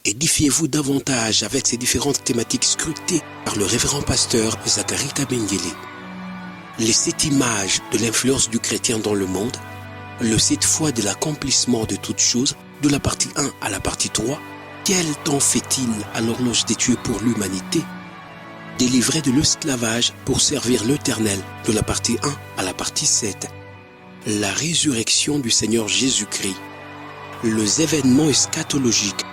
Édifiez-vous davantage avec ces différentes thématiques scrutées par le révérend pasteur Zacharie Kabengele. Les 7 images de l'influence du chrétien dans le monde, le 7 fois de l'accomplissement de toutes choses, de la partie 1 à la partie 3, quel temps fait-il à l'horloge des dieux pour l'humanité? Délivré de l'esclavage pour servir l'Éternel, de la partie 1 à la partie 7. La résurrection du Seigneur Jésus-Christ. Les événements eschatologiques,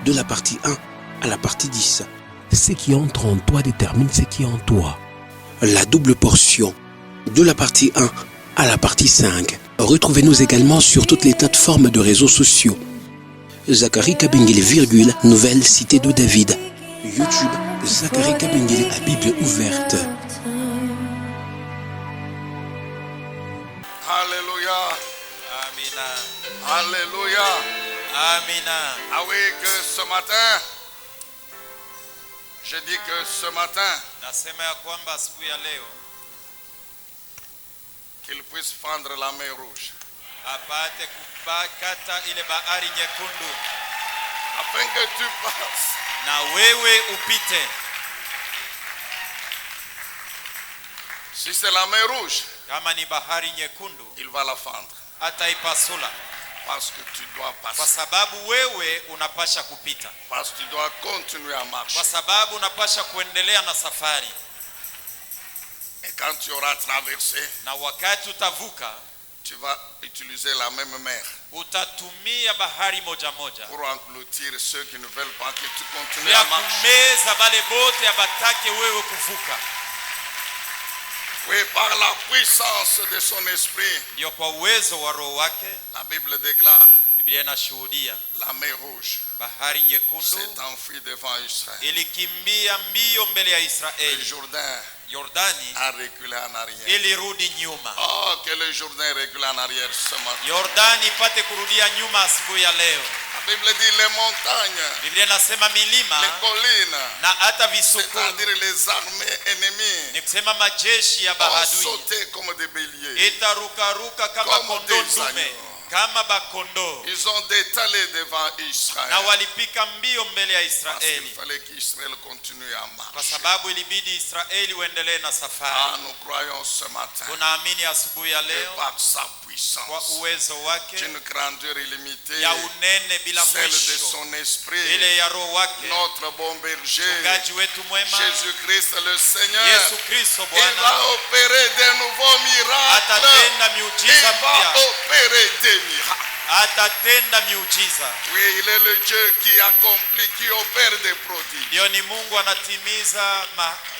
de la partie 1 à la partie 10. Ce qui entre en toi détermine ce qui est en toi. La double portion, de la partie 1 à la partie 5. Retrouvez-nous également sur toutes les plateformes de réseaux sociaux. Zacharie Kabengele, nouvelle cité de David. YouTube, Zacharie Kabengele à Bible ouverte. Alléluia. Amina. Alléluia. Amina. Ah oui, que ce matin, je dis que ce matin, Nasema ya kwamba asubuhi ya leo qu'il puisse fendre la mer rouge, apate kupakata ile bahari nyekundu afin que tu passes. na wewe upite. Si c'est la mer rouge, Kama ni bahari nyekundu il va la fendre. ataipasula, Parce que tu dois kwa passer. sababu wewe unapasha kupita, Parce que tu dois continuer à marcher. kwa sababu unapasha kuendelea na safari. Et quand tu auras traversé, Na wakati utavuka, tu vas utiliser la même mer utatumia bahari moja moja pour engloutir ceux qui ne veulent pas que tu continues ya à marcher. kumeza bale bote abatake wewe kuvuka. Oui, par la puissance de son esprit, Ndio kwa uwezo wa roho wake, la Bible déclare, Biblia inashuhudia la mer rouge bahari nyekundu s'est enfuie devant Israël. ilikimbia mbio mbele ya Le Israeli. Jourdain Yordani a reculé en arrière. ilirudi nyuma. Oh, que le Jourdain recule en arrière ce matin. Yordani ipate kurudia nyuma asubuhi ya leo. La Bible dit les montagnes, Biblia inasema milima les collines, na hata visukuni, c'est-à-dire les armées ennemies, ni kusema majeshi ya ont bahadui, sauté comme des béliers. itarukaruka kama Comme kondoo des ndume, agneaux. kama bakondoo, Ils ont détalé devant na Israël. walipika mbio mbele ya Parce qu'il Israeli, fallait qu'Israël continue à kwa marcher. sababu ilibidi Israeli uendelee na Ah, safari. nous croyons ce matin Tunaamini asubuhi ya que leo par sa kwa puissance, uwezo wake d'une grandeur illimitée, ya unene bila celle de mwisho, son esprit, ile ya roho wake, notre bon berger, mchungaji wetu mwema Jésus-Christ le Seigneur, Yesu Kristo il va Bwana opérer de nouveaux miracles. atatenda Il miujiza va mpya, opérer des miracles. atatenda miujiza. Oui, il est le Dieu qui accomplit, qui opère des prodiges. Ndio, ni Mungu anatimiza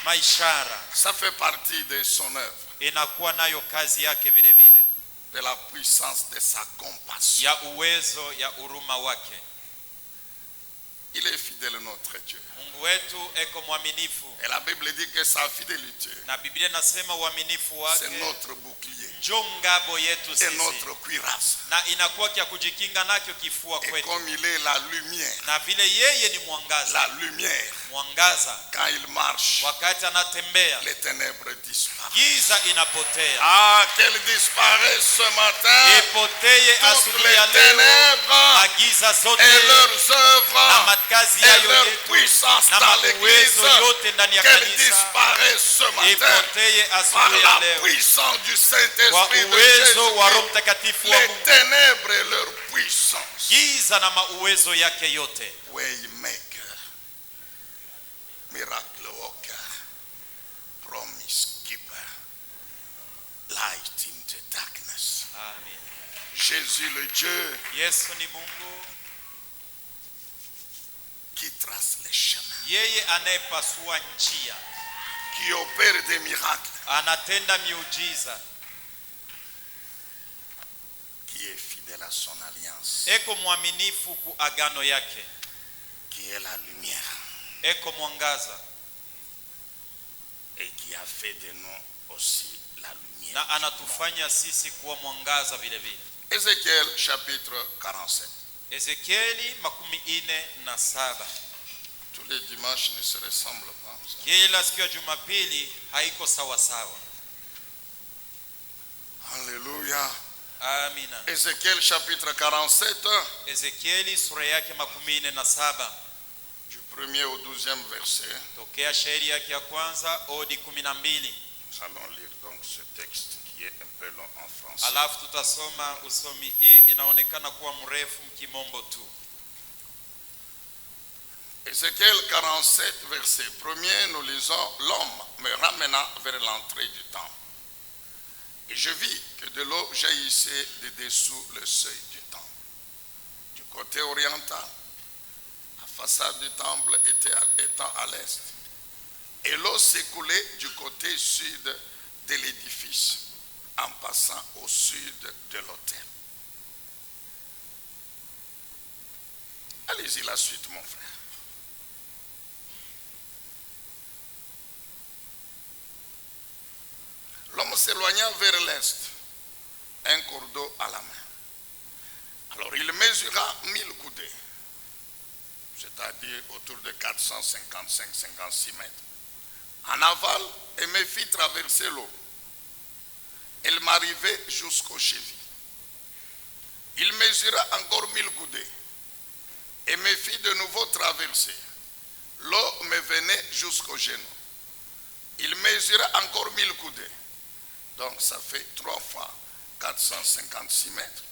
maishara, Ça fait partie de son œuvre, inakuwa nayo kazi yake vile vile, de la puissance de sa compassion. ya uwezo ya huruma wake. Il est fidèle, notre Dieu. Mungu wetu eko mwaminifu, Et la Bible dit que sa fidélité, na Biblia nasema uaminifu c'est wake notre bouclier njo ngabo yetu et sisi, notre cuirasse. na inakuwa kia kujikinga nacho kifua Et kwetu. comme il est la lumière, Na vile yeye ni la mwangaza, lumière, mwangaza quand il marche, wakati anatembea, les ténèbres disparaissent. giza inapotea. Ah, qu'elle disparaisse ce matin, Ipoteye toutes asubuhi les ya leo, ténèbres magiza zote et leurs na œuvres makazi et yayo leur yetu puissance na dans l'église, mauwezo yote ndani ya qu'elle kanisa, disparaisse ce matin ipoteye par asubuhi ya la leo puissance du kwa Saint-Esprit de uwezo wa Roho Jésus. Mtakatifu wa Les Mungu, ténèbres et leur puissance. giza na mauwezo yake yote. Waymaker, miracle worker, promise keeper, light in the darkness. Amen. Jésus le Dieu Yesu ni Mungu, qui trace les chemins, yeye anayepasua njia, qui opère des miracles, anatenda miujiza, qui est fidèle à son alliance, eko mwaminifu ku agano yake, qui est la lumière eko mwangaza, et qui a fait de nous aussi la lumière. na anatufanya sisi kuwa mwangaza vile vile. Ézéchiel chapitre 47. Ezekieli 47. Tous les dimanches ne se ressemblent pas. Kila siku ya Jumapili haiko sawa sawa. Alléluia. Amina. Ézéchiel chapitre 47. Ezekieli sura yake 47. du 1er au 12e verset. Tokea shairi yake ya kwanza odi 12. Nous allons lire donc ce texte qui est un peu long en français. Alafu tutasoma usomi hii inaonekana kuwa mrefu mkimombo tu. Ézéchiel 47 verset 1er, nous lisons: l'homme me ramena vers l'entrée du temple. Et je vis que de l'eau jaillissait de dessous le seuil du temple. Du côté oriental, la façade du temple étant à l'est, et l'eau s'écoulait du côté sud de l'édifice, en passant au sud de l'autel. Allez-y la suite, mon frère. L'homme s'éloigna vers l'est, un cours d'eau à la main. Alors il mesura 1000 coudées, c'est-à-dire autour de 455-56 mètres, en aval, et me fit traverser l'eau. Elle m'arrivait jusqu'aux chevilles. Il mesura encore 1000 coudées et me fit de nouveau traverser. L'eau me venait jusqu'aux genoux. Il mesura encore 1000 coudées. Donc ça fait 3 fois 456 mètres.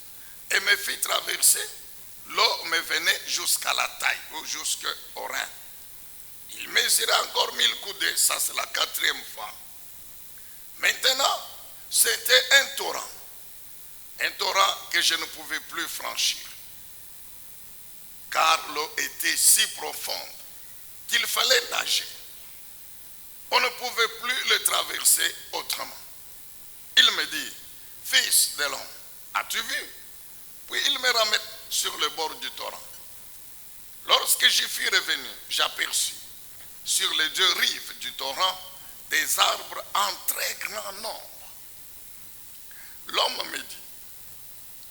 Et me fit traverser. L'eau me venait jusqu'à la taille ou jusqu'au rein. Il mesura encore 1000 coudées. Ça c'est la 4e fois. Maintenant, c'était un torrent. Un torrent que je ne pouvais plus franchir. Car l'eau était si profonde qu'il fallait nager. On ne pouvait plus le traverser autrement. Il me dit: fils de l'homme, as-tu vu? Puis il me ramène sur le bord du torrent. Lorsque j'y fus revenu, j'aperçus sur les 2 rives du torrent des arbres en très grand nombre. L'homme me dit: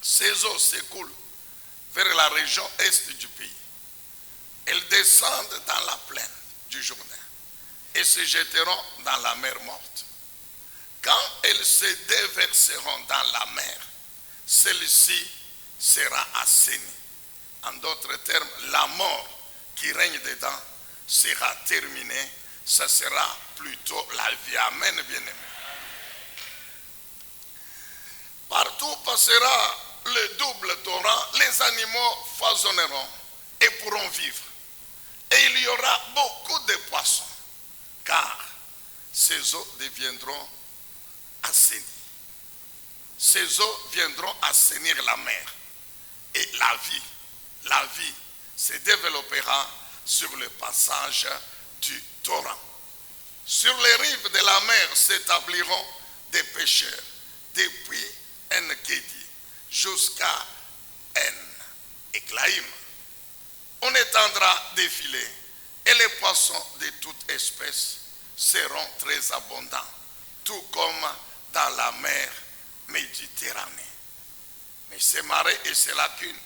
ces eaux s'écoulent vers la région est du pays. Elles descendent dans la plaine du Jourdain et se jetteront dans la mer morte. Quand elles se déverseront dans la mer, celle-ci sera assainie. En d'autres termes, la mort qui règne dedans sera terminée. Ce sera plutôt la vie. Amen, bien-aimé. Partout passera le double torrent, les animaux foisonneront et pourront vivre. Et il y aura beaucoup de poissons, car ces eaux deviendront assainies. Ces eaux viendront assainir la mer. Et la vie se développera sur le passage du torrent. Sur les rives de la mer s'établiront des pêcheurs, depuis En-Gedi jusqu'à En-Eglaïm. On étendra des filets et les poissons de toute espèce seront très abondants, tout comme dans la mer Méditerranée. Mais ces marais et ces lacunes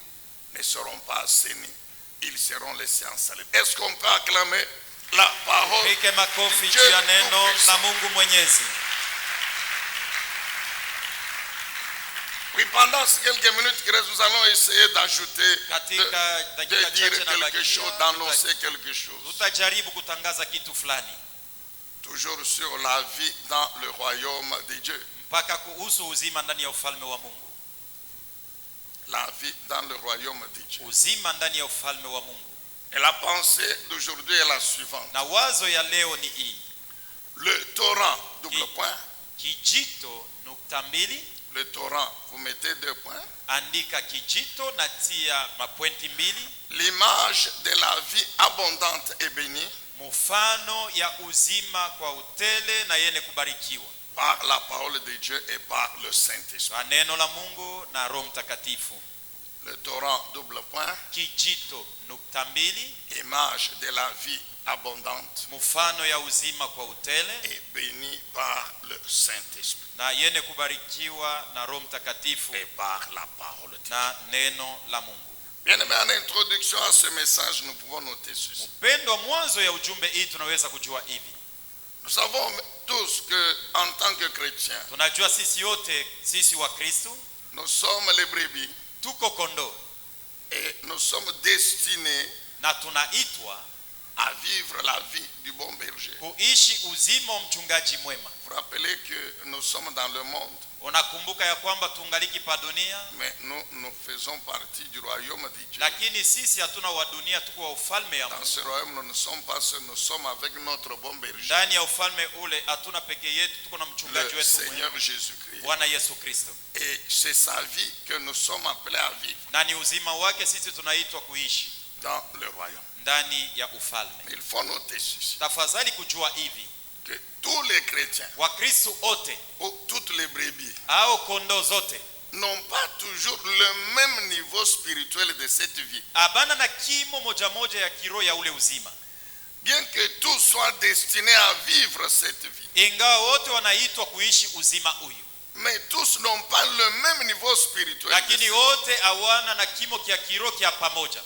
ne seront pas assainis, ils seront laissés en salut. Est-ce qu'on peut acclamer la parole de Dieu tout-puissant? Oui, pendant ces quelques minutes que nous allons essayer d'ajouter, de dire quelque chose, d'annoncer quelque chose. Toujours sur la vie dans le royaume de Dieu. La vie dans le royaume de Dieu. Et la pensée d'aujourd'hui est la suivante. Le torrent, double point. Le torrent, vous mettez 2 points. L'image de la vie abondante et bénie. Par la parole de Dieu et par le Saint-Esprit. Le torrent, double point. Image de la vie abondante et bénie par le Saint-Esprit. Et par la parole de Dieu. Bien aimé, en introduction à ce message, nous pouvons noter ceci. Nous savons tous qu'en tant que chrétiens, nous sommes les brebis et nous sommes destinés à vivre la vie du bon berger. kuishi uzima wa mchungaji mwema. Vous rappelez que nous sommes dans le monde, Unakumbuka ya kwamba tungaliki pa dunia, mais nous faisons partie du royaume de Dieu. lakini sisi hatuna wa dunia, tuko wa ufalme ya Dans Mungu. ce royaume, nous ne sommes pas seuls, nous sommes avec notre bon berger, Ndani ya ufalme ule hatuna peke yetu, tuko na mchungaji le wetu Seigneur mwema, Jésus-Christ. Bwana Yesu Kristo. Et c'est sa vie que nous sommes appelés à vivre Na ni uzima wake sisi tunaitwa kuishi dans le royaume. ndani ya ufalme. Il faut noter ceci, Tafadhali kujua hivi, que tous les chrétiens, Wakristo wote ou toutes les brebis, au kondoo zote n'ont pas toujours le même niveau spirituel de cette vie. abana na kimo moja moja ya kiroho ya ule uzima. Bien que tous soient destinés à vivre cette vie, Ingawa wote wanaitwa kuishi uzima huyu, mais tous n'ont pas le même niveau spirituel. lakini wote hawana na kimo kia kiroho kia pamoja.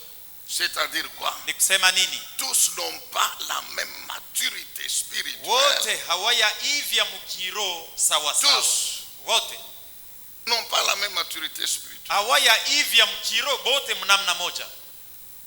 C'est-à-dire quoi? Ni kusema nini? Tous n'ont pas la même maturité spirituelle. Wote hawayaivya mkiroho sawa sawa. Tous Wote n'ont pas la même maturité spirituelle. hawayaivya mkiroho bote mnamna moja,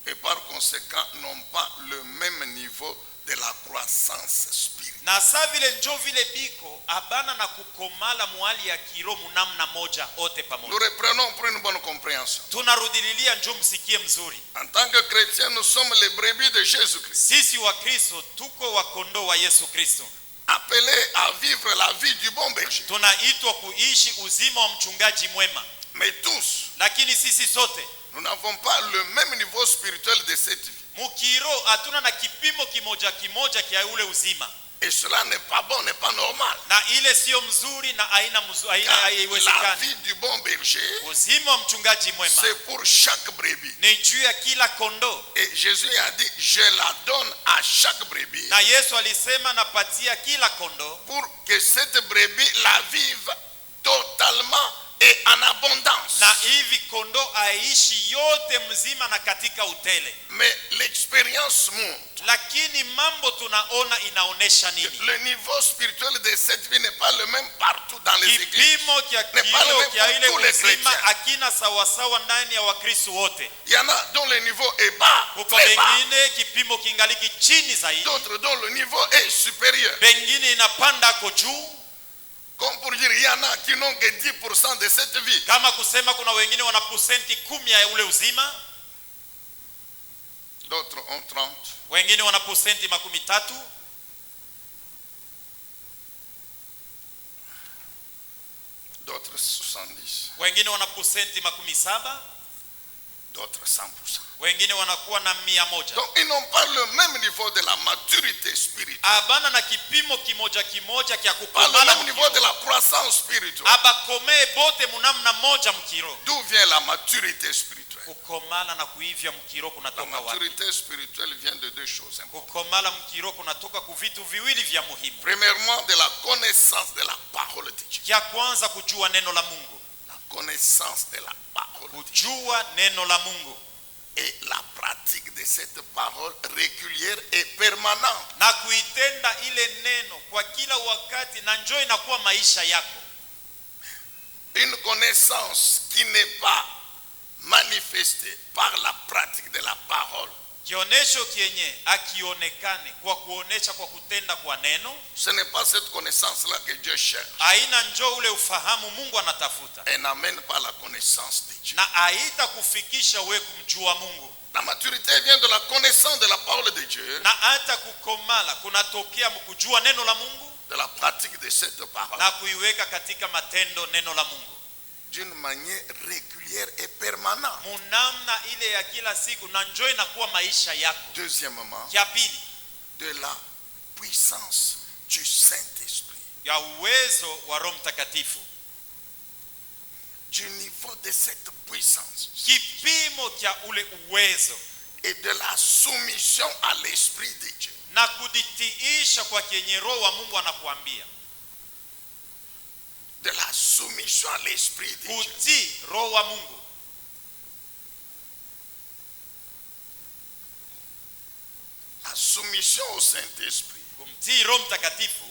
Et par conséquent, n'ont pas le même niveau de la croissance spirituelle. na saa vile njo vile biko abana na kukomala mwali ya kiroho mnamna moja wote Nous pamoja. reprenons pour une bonne compréhension. Tunarudililia njo msikie mzuri. En tant que chrétiens, nous sommes les brebis de Jésus-Christ, Sisi wa Kristo tuko wa kondoo wa Yesu Kristo. appelés à vivre la vie du bon berger. Tunaitwa kuishi uzima wa mchungaji mwema, Mais tous, lakini sisi sote nous n'avons pas le même niveau spirituel de cette vie. mukiro hatuna na kipimo kimoja kimoja kia ule uzima, Et cela n'est pas bon, n'est pas normal. na ile sio mzuri na aina Car la haiwezekani. vie du bon berger, Uzima wa mchungaji mwema c'est pour chaque brebis. ni juu ya kila kondoo, Et Jésus a dit, je la donne à chaque brebis na Yesu alisema napatia kila kondoo pour que cette brebis la vive totalement et en abondance. na hivi kondoo aishi yote mzima na katika utele. Mais l'expérience montre Lakini mambo tunaona inaonesha que nini? le niveau spirituel de cette vie n'est pas le même partout dans les églises. Kipimo kia kiroho kia ile uzima akina sawasawa ndani ya Wakristo wote. Il y en a dont le niveau est bas, Kuko très bas. wengine kipimo kingaliki chini zaidi, D'autres dont le niveau est supérieur. pengine inapanda ko juu. Comme pour dire, il y en a qui n'ont que 10% de cette vie. Kama kusema kuna wengine wana % 10 ya ule uzima, D'autres ont 30. wengine wana % 30, D'autres 70. wengine wana % 70, D'autres 100%. wengine wanakuwa na 100. Donc ils n'ont pas le même niveau de la maturité spirituelle. Abana na kipimo kimoja kimoja kia Pas le kukomala même niveau de mkiro. la croissance spirituelle. Abakomee bote munamna moja mkiro. D'où vient la maturité spirituelle? Kukomala na kuivya mkiro La kunatoka wapi? maturité spirituelle vient de deux choses importantes. Kukomala mkiro kunatoka kuvitu viwili vya muhimu. Premièrement, de la connaissance de la parole de Dieu. Kia kwanza kujua neno la Mungu. La connaissance de la parole de Dieu. Kujua neno la Mungu Et la pratique de cette parole régulière et permanente. na kuitenda ile neno kwa kila wakati, na njoo inakuwa maisha yako. Une connaissance qui n'est pas manifestée par la pratique de la parole. Kionesho kienye akionekane kwa kuonesha kwa kutenda kwa neno, Ce n'est pas cette connaissance-là que Dieu cherche. aina njoo ule ufahamu Mungu anatafuta, Elle n'amène pas la connaissance de Dieu. na aita kufikisha we kumjua Mungu. La maturité vient de la connaissance de la parole de Dieu, Na hata kukomala kunatokea mkujua neno la Mungu de la pratique de cette parole, na kuiweka katika matendo neno la Mungu d'une manière régulière et permanente. munamna ile ya kila siku, na njoo inakuwa maisha yako. Deuxièmement, Kia pili, de la puissance du Saint-Esprit, ya uwezo wa Roho Mtakatifu. du niveau de cette puissance Kipimo kia ule uwezo et de la soumission à l'Esprit de Dieu. na kuditiisha kwa kenye Roho wa Mungu anakuambia. De la soumission à l'Esprit de Dieu. Kutii Roho wa Mungu. La soumission au Saint-Esprit Kumtii Roho Mtakatifu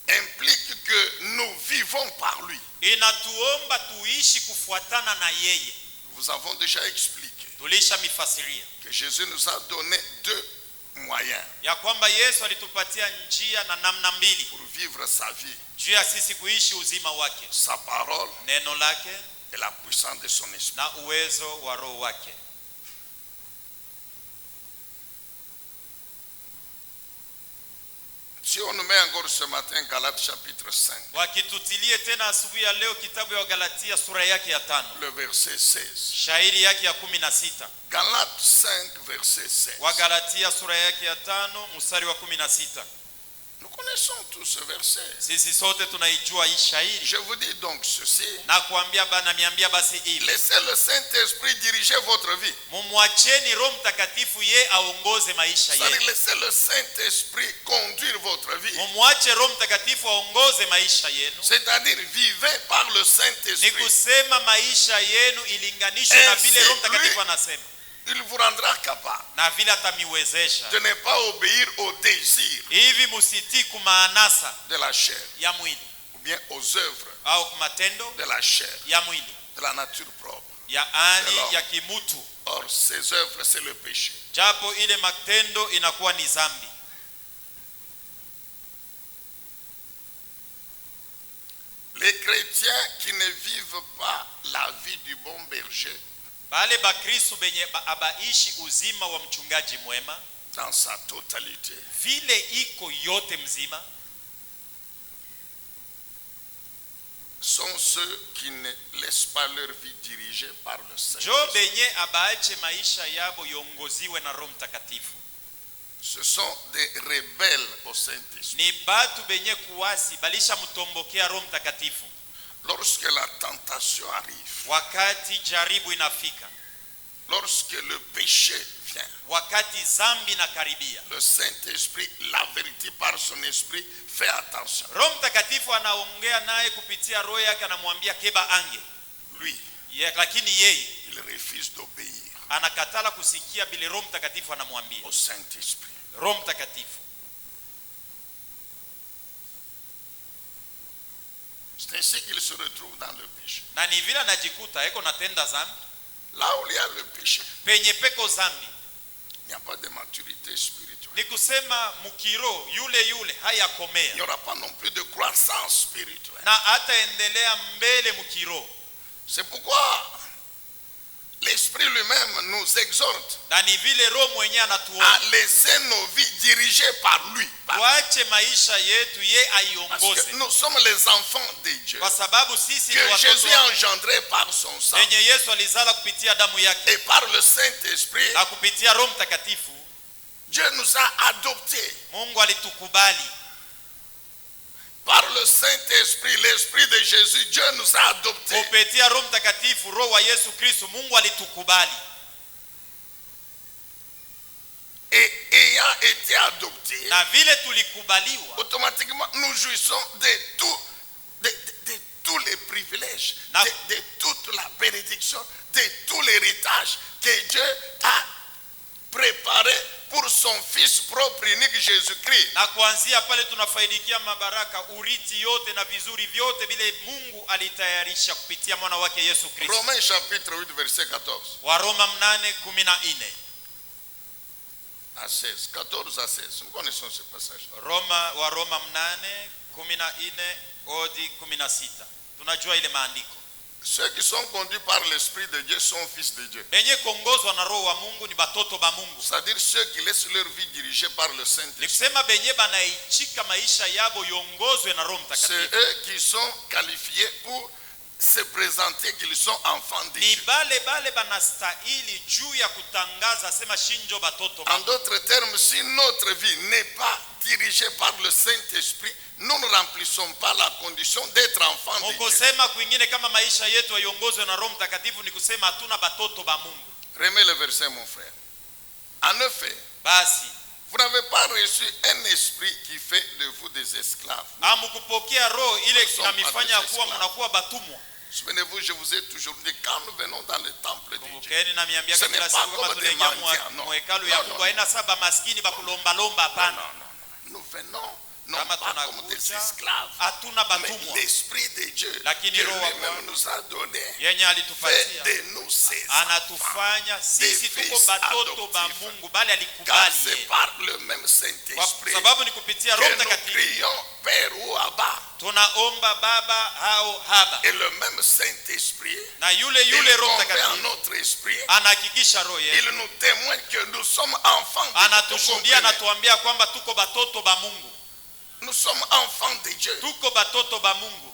implique que nous vivons par lui. inatuomba tuishi kufuatana na yeye. Nous avons déjà expliqué Tulisha mifasiria que Jésus nous a donné deux moyens. ya kwamba Yesu alitupatia njia na namna mbili pour vivre sa vie. juu ya sisi kuishi uzima wake, Sa parole neno lake et la puissance de son esprit. na uwezo wa roho wake. Si on nous met encore ce matin Galates chapitre 5, Wakitutilie tena asubuhi ya leo kitabu ya Galatia sura yake ya 5 le verset 16. shairi yake ya 16. Galates 5 verset 16. Wa Galatia sura yake ya 5 mstari wa 16. Nous connaissons tous ce verset. Sisi sote tunaijua hii shairi. Je vous dis donc ceci. Na kuambia bana miambia basi hivi. Laissez le Saint-Esprit diriger votre vie. Mumwacheni Roho Mtakatifu ye aongoze maisha yenu. C'est-à-dire laissez le Saint-Esprit conduire votre vie. Mumwache Roho Mtakatifu aongoze maisha yenu. C'est-à-dire vivez par le Ni Saint-Esprit. kusema maisha yenu ilinganishwe na vile Roho Mtakatifu anasema. Il vous rendra capable Na vile atamiwezesha. de ne pas obéir aux désirs Hivi musiti kumaanasa de la chair ya mwili ou bien aux œuvres au kumatendo de la chair, ya mwili de la nature propre. ya hali ya kimutu. Or, ces œuvres, c'est le péché. Japo ile matendo inakuwa ni dhambi. Les chrétiens qui ne vivent pas la vie du bon berger Bale bakristo benye abaishi uzima wa mchungaji mwema dans sa totalité, vile iko yote mzima, sont ceux qui ne laissent pas leur vie dirigée par le jo Saint-Esprit. benye abaache maisha yabo yongoziwe na Roho Mtakatifu. Ce sont des rebelles au Saint-Esprit. Ni batu benye kuwasi balisha mtombokea Roho Mtakatifu. Lorsque la tentation arrive, Wakati jaribu inafika, lorsque le péché vient, wakati zambi na karibia, le Saint-Esprit l'avertit par son esprit, fais attention. Roho Mtakatifu anaongea naye kupitia roho yake, anamwambia keba ange. Lui, Lakini yeye il refuse d'obéir anakatala kusikia bile Roho Mtakatifu anamwambia. au Saint-Esprit. Roho Mtakatifu C'est ainsi qu'il se retrouve dans le péché. na ni vile anajikuta eko natenda zambi. Là où il y a le péché, Penye peko zambi, il n'y a pas de maturité spirituelle. ni kusema mukiro yule hayakomea, Il n'y aura pas non plus de croissance spirituelle. na ataendelea mbele mukiro. C'est pourquoi l'Esprit lui-même nous exhorte Na ni vile Roho mwenyewe à anatuomba laisser nos vies dirigées par lui. tuache maisha yetu ye Parce aiongoze, que nous sommes les enfants de Dieu, kwa sababu sisi ni que watoto Jésus a wake, engendré par son sang wenye Yesu alizala kupitia damu yake et par le Saint-Esprit. na kupitia Roho Mtakatifu. Dieu nous a adoptés Mungu alitukubali par le Saint-Esprit, l'Esprit de Jésus. Dieu nous a adoptés. kupitia Roho Mtakatifu, Roho wa Yesu Kristo. Mungu alitukubali, Et ayant été adoptés, na vile tulikubaliwa, automatiquement nous jouissons de tous les privilèges, Na- de toute la bénédiction, de tout l'héritage que Dieu a préparé pour son Fils propre unique Jésus-Christ. na kuanzia pale tunafaidikia mabaraka, uriti yote na vizuri vyote vile Mungu alitayarisha kupitia mwana wake Yesu Kristo. Romains chapitre 8 verset 14 Wa Roma 8:14. à 16. 14 à 16. Nous connaissons ce passage. Wa Roma 8:14 hadi 16. Tunajua ile maandiko. Ceux qui sont conduits par l'Esprit de Dieu sont fils de Dieu. Benye kuongozwa na Roho wa Mungu ni batoto ba Mungu. C'est-à-dire ceux qui laissent leur vie dirigée par le Ni Saint-Esprit. kusema benye banaichika maisha yabo yongozwe na Roho C'est Mtakatifu. eux qui sont qualifiés pour se présenter qu'ils sont enfants de Ni Dieu. bale banastahili juu ya kutangaza sema shinjo batoto ba. En d'autres termes, si notre vie n'est pas dirigée par le Saint-Esprit, nous ne remplissons pas la condition d'être enfants de Dieu. Mukosema kwingine kama maisha yetu yongozwe na Roho Mtakatifu ni kusema hatuna batoto ba Mungu. Remets le verset, mon frère. En effet, Basi vous n'avez pas reçu un esprit qui fait de vous des esclaves. amukupokea roho ile Nous sommes inamifanya pas des kuwa esclaves. mnakuwa batumwa. Souvenez-vous, je vous ai toujours dit, quand nous venons dans le temple de Dieu, Kumbukeni na miambia Ce kila n'est siku pas kama comme des tunaingia mendiants, non. mwekalu ya Non, Mungu non, haina saba maskini bakulomba lomba, non, hapana. non. Nous venons non Kama pas comme des tunakuja esclaves, hatuna mais batumwa, l'Esprit de Dieu Lakini que Roho wa lui-même Bwana nous a donné yenye fait alitupatia de nous ses anatufanya sisi des tuko fils batoto ba adoptifs. Mungu, bali car alikubali c'est yeye. par le même Saint-Esprit sababu ni kupitia Roho que nous Mtakatifu crions Père ou Abba. tunaomba Baba au Haba, Et le même Saint-Esprit, na yule il Roho convainc Mtakatifu notre esprit, anahakikisha roho yetu, il nous témoigne que nous sommes enfants de Dieu. anatushuhudia, anatuambia kwamba tuko batoto ba Mungu, Nous sommes enfants de Dieu. tuko batoto ba Mungu.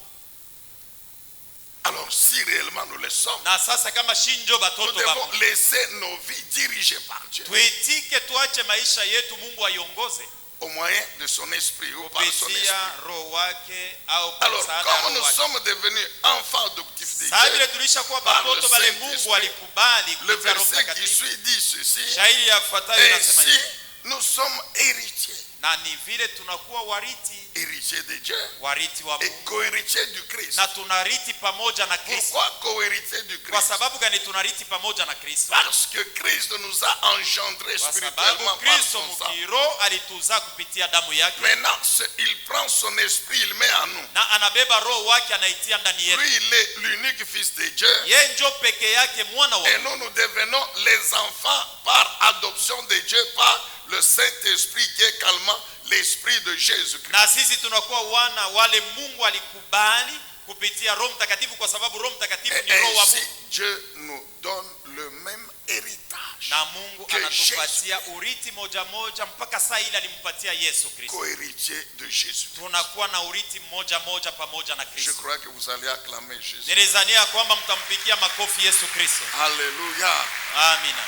Alors si réellement nous le sommes, Na sasa kama shinjo nous batoto ba devons Mungu, laisser nos vies dirigées par Dieu tuitike tuache maisha yetu Mungu aiongoze au moyen de son esprit ou par son kupitia esprit. roho wake au kwa Alors msaada wa comme roho nous wake. sommes devenus enfants adoptifs de Sasa vile Dieu, tulishakuwa par le batoto bale Saint-Esprit, Mungu alikubali le kupitia Roho verset qui Mtakatifu. suit dit ceci: Shairi yafuatayo inasema ainsi hivi, nous sommes héritiers, na ni vile tunakuwa wariti héritiers de Dieu wa et Mungu co-héritiers du Christ. na tunariti pamoja na Kristo. Pourquoi co-héritiers du Kwa Christ? sababu gani tunariti pamoja na Kristo? Parce que Christ nous a engendrés Kwa spirituellement sababu par Kristo son sang. mkiro alituzaa kupitia damu yake, Maintenant, il prend son esprit, il met en nous. na anabeba roho wake anaitia ndani yetu. Lui, il est l'unique fils de Dieu. Yeye ndio peke yake mwana wa Et Mungu, nous devenons les enfants par adoption de Dieu, par le Saint-Esprit qui est calmant l'esprit de Jésus-Christ. na sisi tunakuwa wana wale Mungu alikubali kupitia Roho Mtakatifu, kwa sababu Roho Mtakatifu Et ni roho wa ainsi, Mungu, Dieu nous donne le même héritage na Mungu que anatupatia urithi moja moja mpaka saa ile alimpatia Yesu Kristo. co-héritier de Jésus. Tunakuwa na urithi moja moja pamoja na Je Kristo. crois que vous allez acclamer Jésus. Nilizania kwamba mtampikia makofi Yesu Kristo. Alléluia. Amina.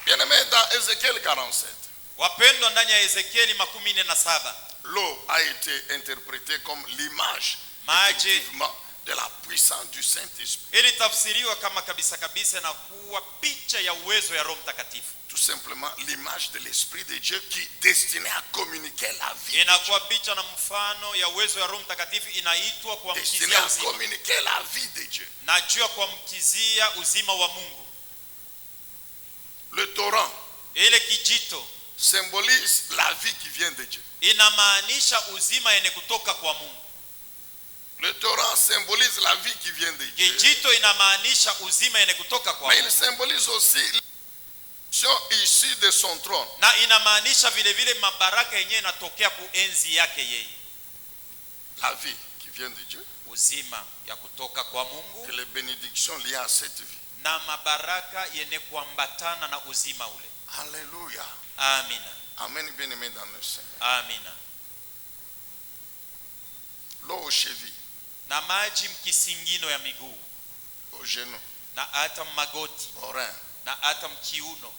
Bien-aimé, dans Ézéchiel 47, Wapendwa, ndani ya Ezekieli 17 l'eau a été interprétée comme l'image Maji. effectivement de la puissance du Saint-Esprit. ilitafsiriwa kama kabisa kabisa na kuwa picha ya uwezo ya Roho Mtakatifu. Tout simplement l'image de l'Esprit de Dieu qui est destiné à communiquer la vie. Inakuwa picha na mfano ya uwezo ya Roho Mtakatifu, inaitwa Destiné kuamkizia à uzima, communiquer la vie de Dieu. na juu ya kuamkizia uzima wa Mungu. Le torrent Ile kijito symbolise la vie qui vient de Dieu. inamaanisha uzima yenye kutoka kwa Mungu. Le torrent symbolise la vie qui vient de Dieu. Kijito inamaanisha uzima yenye kutoka kwa Mais il Mungu, symbolise aussi l'action issue de son trône. na inamaanisha vile vile mabaraka yenyewe inatokea kuenzi yake yeye. La vie qui vient de Dieu Uzima ya kutoka kwa Mungu et les bénédictions liées à cette vie. na mabaraka yenye kuambatana na uzima ule. Alléluia. Amina. Amen, bien-aimé dans le Seigneur. Amina. L'eau aux chevilles, Na maji mkisingino ya miguu, aux genoux, na hata magoti, aux reins, na hata mkiuno,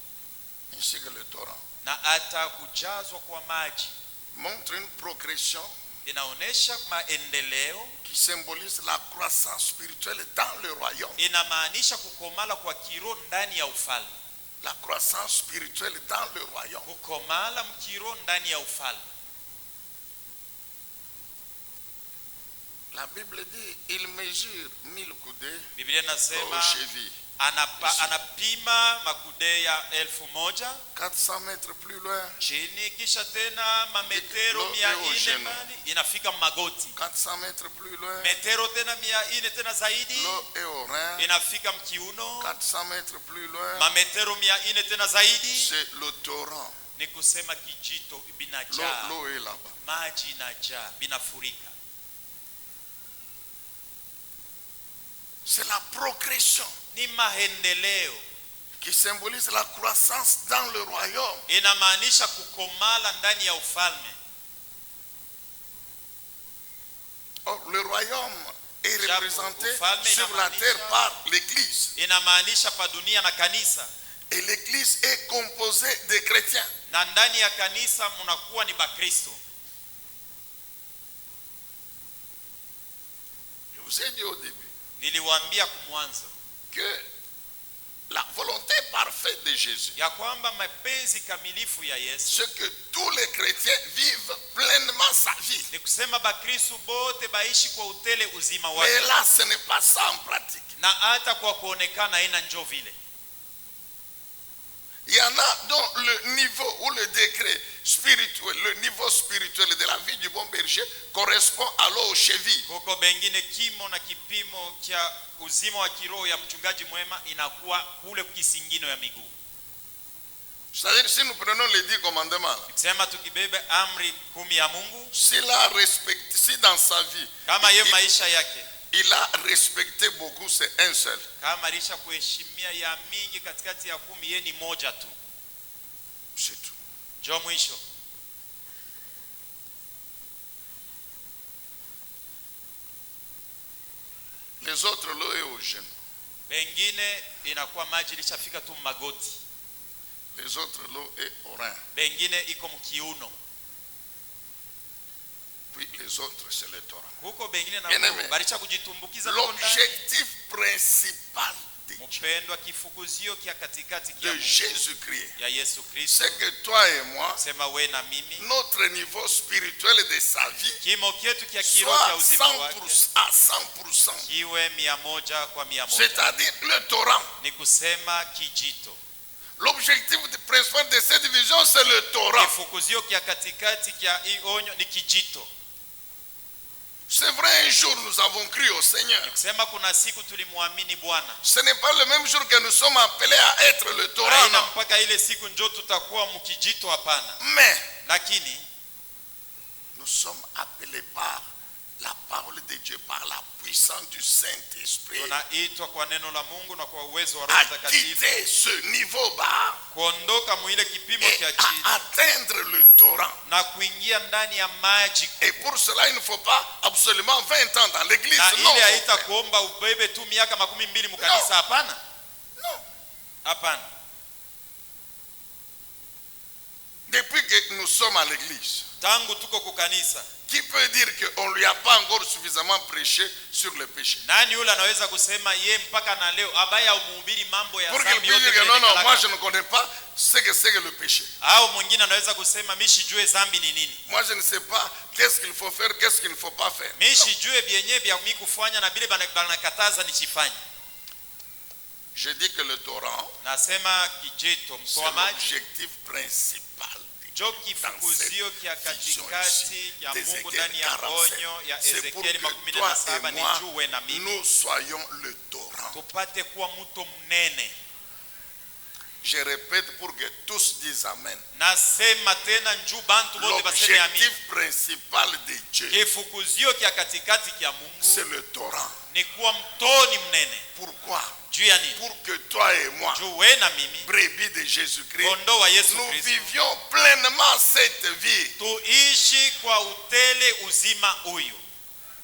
ainsi que le torrent, na hata kujazwa kwa maji, montre une progression inaonesha maendeleo, qui symbolise la croissance spirituelle dans le royaume. inamaanisha kukomala kwa kiroho ndani ya ufalme. La croissance spirituelle dans le royaume. Kukomala mkiroho ndani ya ufalme. La Bible dit, il mesure 1000 coudées Biblia aux inasema chevilles. anapima makude ya 1000 400 mètres plus loin, chini, kisha tena mametero Lo- 400 Eugene. mbali inafika magoti, 400 mètres plus loin, metero tena 400 tena zaidi l'eau est au rein, inafika mkiuno, 400 mètres plus loin, mametero 400 tena zaidi. c'est le torrent. Ni kusema kijito binajaa, L'eau est là-bas. maji inajaa, binafurika. C'est la progression Ni maendeleo, qui symbolise la croissance dans le royaume. inamaanisha kukomala ndani ya ufalme. Or, le royaume est Japo, représenté ufalme sur la inamaanisha- terre par l'Église. Inamaanisha pa dunia na kanisa, Et l'Église est composée de chrétiens. na ndani ya kanisa mnakuwa ni Bakristo. Je vous ai dit au début Niliwaambia kumwanzo que la volonté parfaite de Jésus, ya kwamba mapenzi kamilifu ya Yesu c'est que tous les chrétiens vivent pleinement sa vie. ni kusema Bakristo bote baishi kwa utele uzima Mais wake, là, ce n'est pas ça en pratique. na hata kwa kuonekana ina njoo vile. Il y en a dont le niveau ou le décret spirituel, le niveau spirituel de la vie du bon berger correspond à l'eau aux chevilles. Koko bengine kimo na kipimo cha uzima wa kiroho ya mchungaji mwema inakuwa kule kisingino ya miguu. C'est-à-dire, si nous prenons les 10 commandements, Nikisema tukibebe amri 10 ya Mungu, si dans sa vie, kama ye maisha yake, il a respecté beaucoup, c'est un seul. kama alisha kuheshimia ya mingi katikati ya 10, yeye ni moja tu. C'est tout. Jo mwisho. Les autres, l'eau est au genou. Bengine inakuwa maji lishafika tu magoti. Les autres, l'eau est au rein. Bengine iko mkiuno. Puis les autres, c'est le Torah. Huko bengine na Bien-aimé, balicha kujitumbukiza l'objectif principal mpendwa, kifukuzio kia katikati de kia Jésus-Christ, ya Yesu Kristo, c'est que toi et moi, sema we na mimi, notre niveau spirituel de sa vie kimo kietu kia kiroho cha soit uzima wake 100%, à 100%. kiwe 100 kwa 100. C'est-à-dire le Torah. Ni kusema kijito. L'objectif principal de cette vision, c'est le Torah. Kifukuzio kia katikati kia onyo ni kijito. C'est vrai, un jour nous avons cru au Seigneur. Kusema kuna siku tulimwamini Bwana. Ce n'est pas le même jour que nous sommes appelés à être le Torah. Haina Non. mpaka ile siku njo tutakuwa mkijito, hapana. Mais Lakini nous sommes appelés par la parole de Dieu, par la puissance du Saint-Esprit, tunaitwa kwa neno la Mungu na kwa uwezo wa Roho à Mtakatifu quitter ce niveau bas kuondoka mwile kipimo et cha chini à atteindre le Torah. na kuingia ndani ya maji. Et pour cela, il ne faut pas absolument 20 ans dans l'église. Na Non. ile haita kuomba ubebe tu miaka 20 mkanisa, hapana. Non. Hapana. Depuis que nous sommes à l'église, Tangu tuko kukanisa, qui peut dire qu'on ne lui a pas encore suffisamment prêché sur le péché? nani yule anaweza kusema ye mpaka na leo abaya umhubiri mambo ya Pour qu'il dhambi puisse yote dire que vile non, non, moi nikalaka? je ne connais pas ce que c'est que le péché. Au mwingine anaweza kusema mishijue dhambi ni nini, Moi je ne sais pas qu'est-ce qu'il faut faire, qu'est-ce qu'il ne faut pas faire. mishijue vyenye vya mimi kufanya na bile banakataza nisifanye. Je dis que le Torah, Nasema kijito, c'est mtoa maji, l'objectif principal. jo kifukuzio kia katikati ya Mungu ndani ya onyo ya C'est pour Ezekieli que toi 17 et ni moi, jue na mimi nous soyons le Torah. tupate kuwa mto mnene. Je répète pour que tous disent Amen. Nasema tena njuu bantu bote baseme amin. L'objectif principal de Dieu, Kifukuzio kia katikati kia Mungu c'est le Torah. ni kuwa mtoni mnene. Pourquoi? Juu ya nini? Pour que toi et moi, Juu we na mimi, brebis de Jésus-Christ, kondoo wa Yesu nous Kristo, vivions pleinement cette vie. tuishi kwa utele uzima huyu.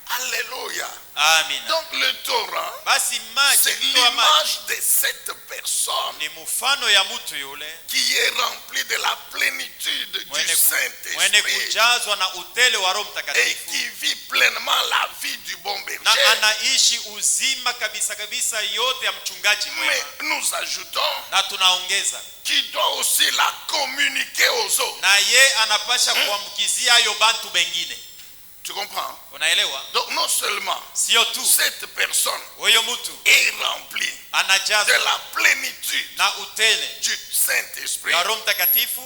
Alléluia. Amina. Donc le Torah, Basi maji, c'est mtoa maji l'image de cette personne ni mfano ya mtu yule qui est remplie de la plénitude du mwene Saint-Esprit kujazwa na utele wa Roho et Mtakatifu qui vit pleinement la vie du bon na berger. anaishi uzima kabisa kabisa yote ya mchungaji Mais mwema. nous ajoutons Na tunaongeza qui doit aussi la communiquer aux autres. na ye anapasha kuambukizia hayo bantu bengine. Tu comprends? Unaelewa? Donc non seulement Sio tu cette personne huyo mtu est remplie de anajazwa la plénitude na utele du Saint-Esprit, ya Roho Mtakatifu,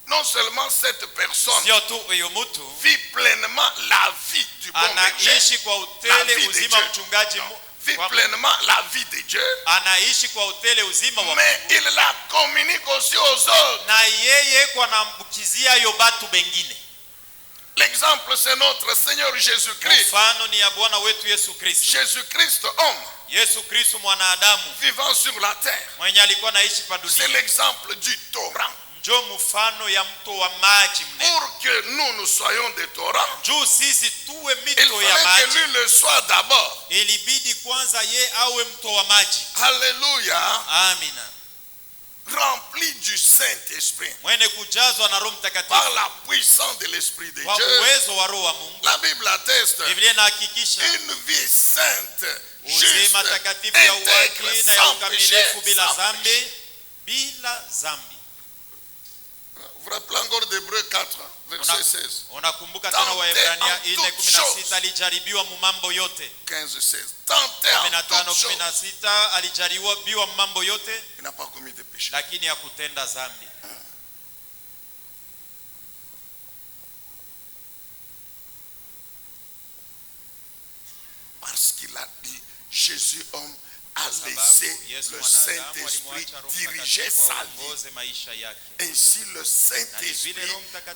non seulement cette personne sio tu huyo mtu vit pleinement la vie du bon berger, anaishi kwa la utele vie de uzima Dieu. mchungaji Non, vit kwa- pleinement la vie de Dieu, anaishi kwa utele uzima wa mais Mungu, il la communique aussi aux autres. na yeye kwa naambukizia hayo batu bengine. L'exemple, c'est notre Seigneur Jésus-Christ. Mfano ni ya Bwana wetu Yesu Kristo. Jésus-Christ, homme, Yesu Kristo mwanadamu vivant sur la terre. mwenye alikuwa naishi pa C'est dunia, l'exemple du Torah. njo mfano ya mto wa maji mnene. Pour que nous soyons des Torah, Juu sisi tuwe il mito ya fallait que maji, lui le soit d'abord. ilibidi kwanza ye awe mto wa maji. Alléluia. Amina. Rempli du Saint-Esprit. Mwene kujazwa na Roho Par Mtakatifu la puissance de l'Esprit de kwa Dieu. uwezo wa Roho wa Mungu. La Bible atteste Biblia inahakikisha une vie sainte, juste, uzima takatifu ya intègre, uhaki na ya sans péché, ukamilifu bila sans péché. dhambi, bila dhambi. Vous vous rappelez encore d'Hébreux 4, verset 16. Unakumbuka tena Waebrania 4:16, alijaribiwa mu mambo yote. 15, 16. Tentez en toute chose. 15:16, alijaribiwa mu mambo yote Il n'a pas commis de péché. lakini hakutenda dhambi. Parce qu'il a dit, Jésus homme a a laissé le Saint-Esprit diriger sa vie. Ainsi le Saint-Esprit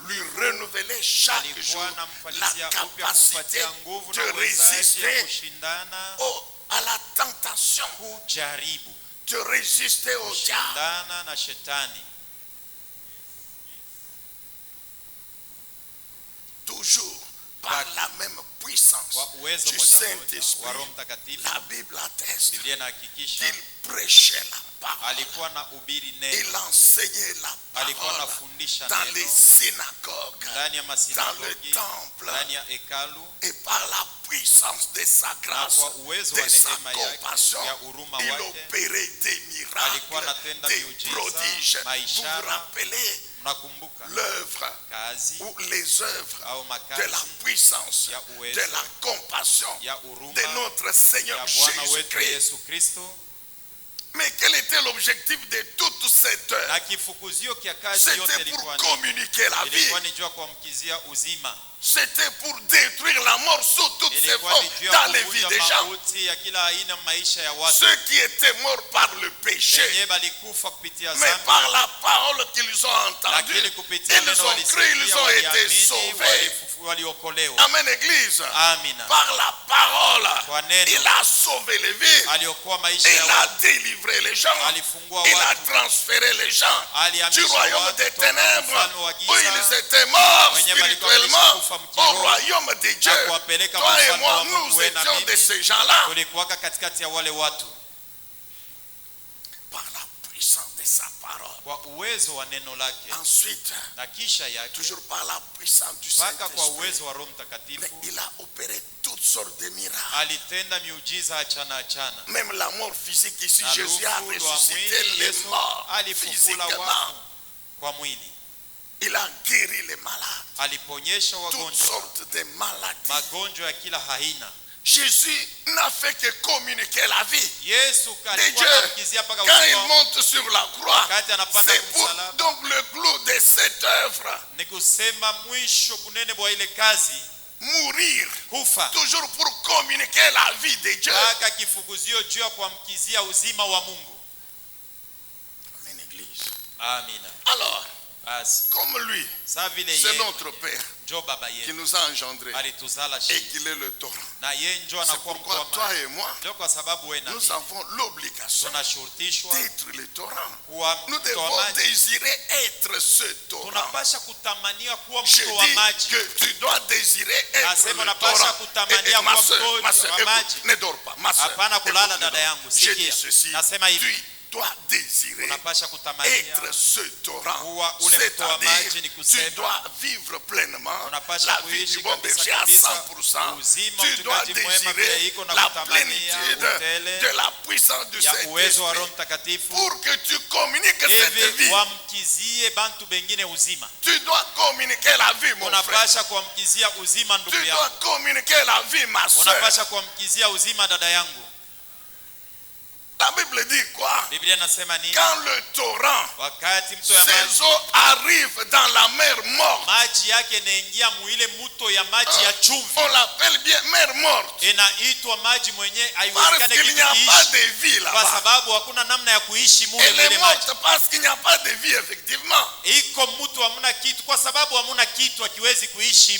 lui renouvelait chaque jour la capacité de résister à la tentation, de résister au diable. Toujours par la même puissance du Saint-Esprit. La Bible atteste qu'il prêchait la parole. Il enseignait la parole dans les synagogues, dans le temple, et par la puissance de sa grâce, de sa compassion, il opérait des miracles, des prodiges. Vous vous rappelez l'œuvre ou les œuvres de la puissance, de la compassion de notre Seigneur Jésus-Christ. Mais quel était l'objectif de toute cette œuvre? C'était pour communiquer la vie. C'était pour détruire la mort sous toutes ses formes dans les vies des gens. Ceux qui étaient morts par le péché, mais par la parole qu'ils ont entendue, ils ont cru, ils ont été sauvés. Amen, Église. Par la parole, il a sauvé les vies. Il a délivré les gens. Il a transféré les gens du royaume des ténèbres où ils étaient morts spirituellement au royaume de Dieu. Toi et moi, nous étions de ces gens-là. Par la puissance de sa parole. Ensuite, toujours par la puissance du Saint-Esprit, mais il a opéré toutes sortes de miracles. Même la mort physique ici, Jésus a ressuscité les morts physiquement. Il a guéri les malades. Toutes sortes de maladies. Jésus n'a fait que communiquer la vie de Dieu. Quand il monte sur la croix, c'est pour donc le clou de cette œuvre. Mourir, toujours pour communiquer la vie de Dieu. Amen, Église. Alors, comme lui, c'est notre Père qui nous a engendrés et qu'il est le torrent. C'est pourquoi toi et moi, nous avons l'obligation d'être le torrent. Nous devons désirer être ce torrent. Je dis que tu dois désirer être le torrent. Et ma soeur, écoute, ne dors pas. Ma soeur, je dis ceci. Tu dois désirer être ce torrent. C'est-à-dire, tu dois vivre pleinement la vie du bon berger à 100%. Tu dois désirer la plénitude de la puissance du Saint-Esprit pour que tu communiques cette vie. Tu dois communiquer la vie, mon frère. Tu dois communiquer la vie, ma soeur. La Bible dit quoi? Quand le torrent, ses eaux arrivent dans la mer morte, on l'appelle bien mer morte, parce qu'il n'y a pas de vie là-bas. Elle est morte parce qu'il n'y a pas de vie, effectivement.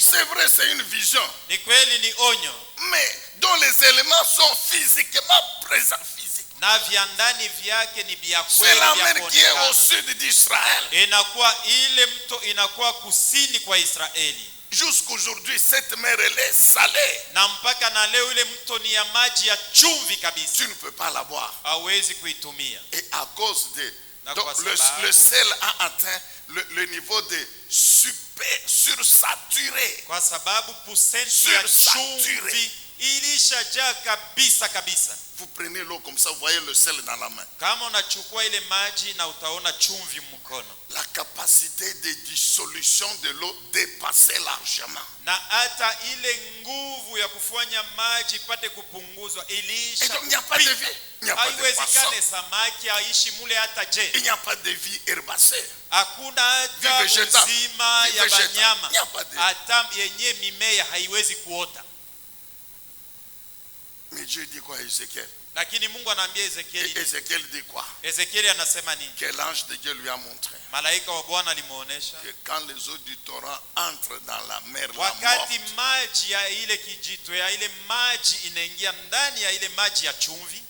C'est vrai, c'est une vision, mais dont les éléments sont physiquement présents. C'est la mer qui est au sud d'Israël. Jusqu'aujourd'hui, cette mer, elle est salée. Tu ne peux pas la boire. Et à cause de... Donc, le sel a atteint le niveau de sursaturé. Sursaturé. Vous prenez l'eau comme ça, vous voyez le sel dans la main. La capacité de dissolution de l'eau dépassait largement. Et donc il n'y a pas de vie. Il n'y a pas de poisson. Il n'y a pas de vie herbacée. Vie végétale. Il n'y a pas de vie. Mais Dieu dit quoi à Ézéchiel? Lakini Mungu anaambia Et Ezekieli, Ézéchiel dit quoi? Ezekieli anasema nini? Que l'ange de Dieu lui a montré Malaika wa Bwana alimuonesha que quand les eaux du torrent entrent dans la mer, la wakati morte, maji ya ile kijito ya ile maji inaingia ndani ya ile maji ya chumvi,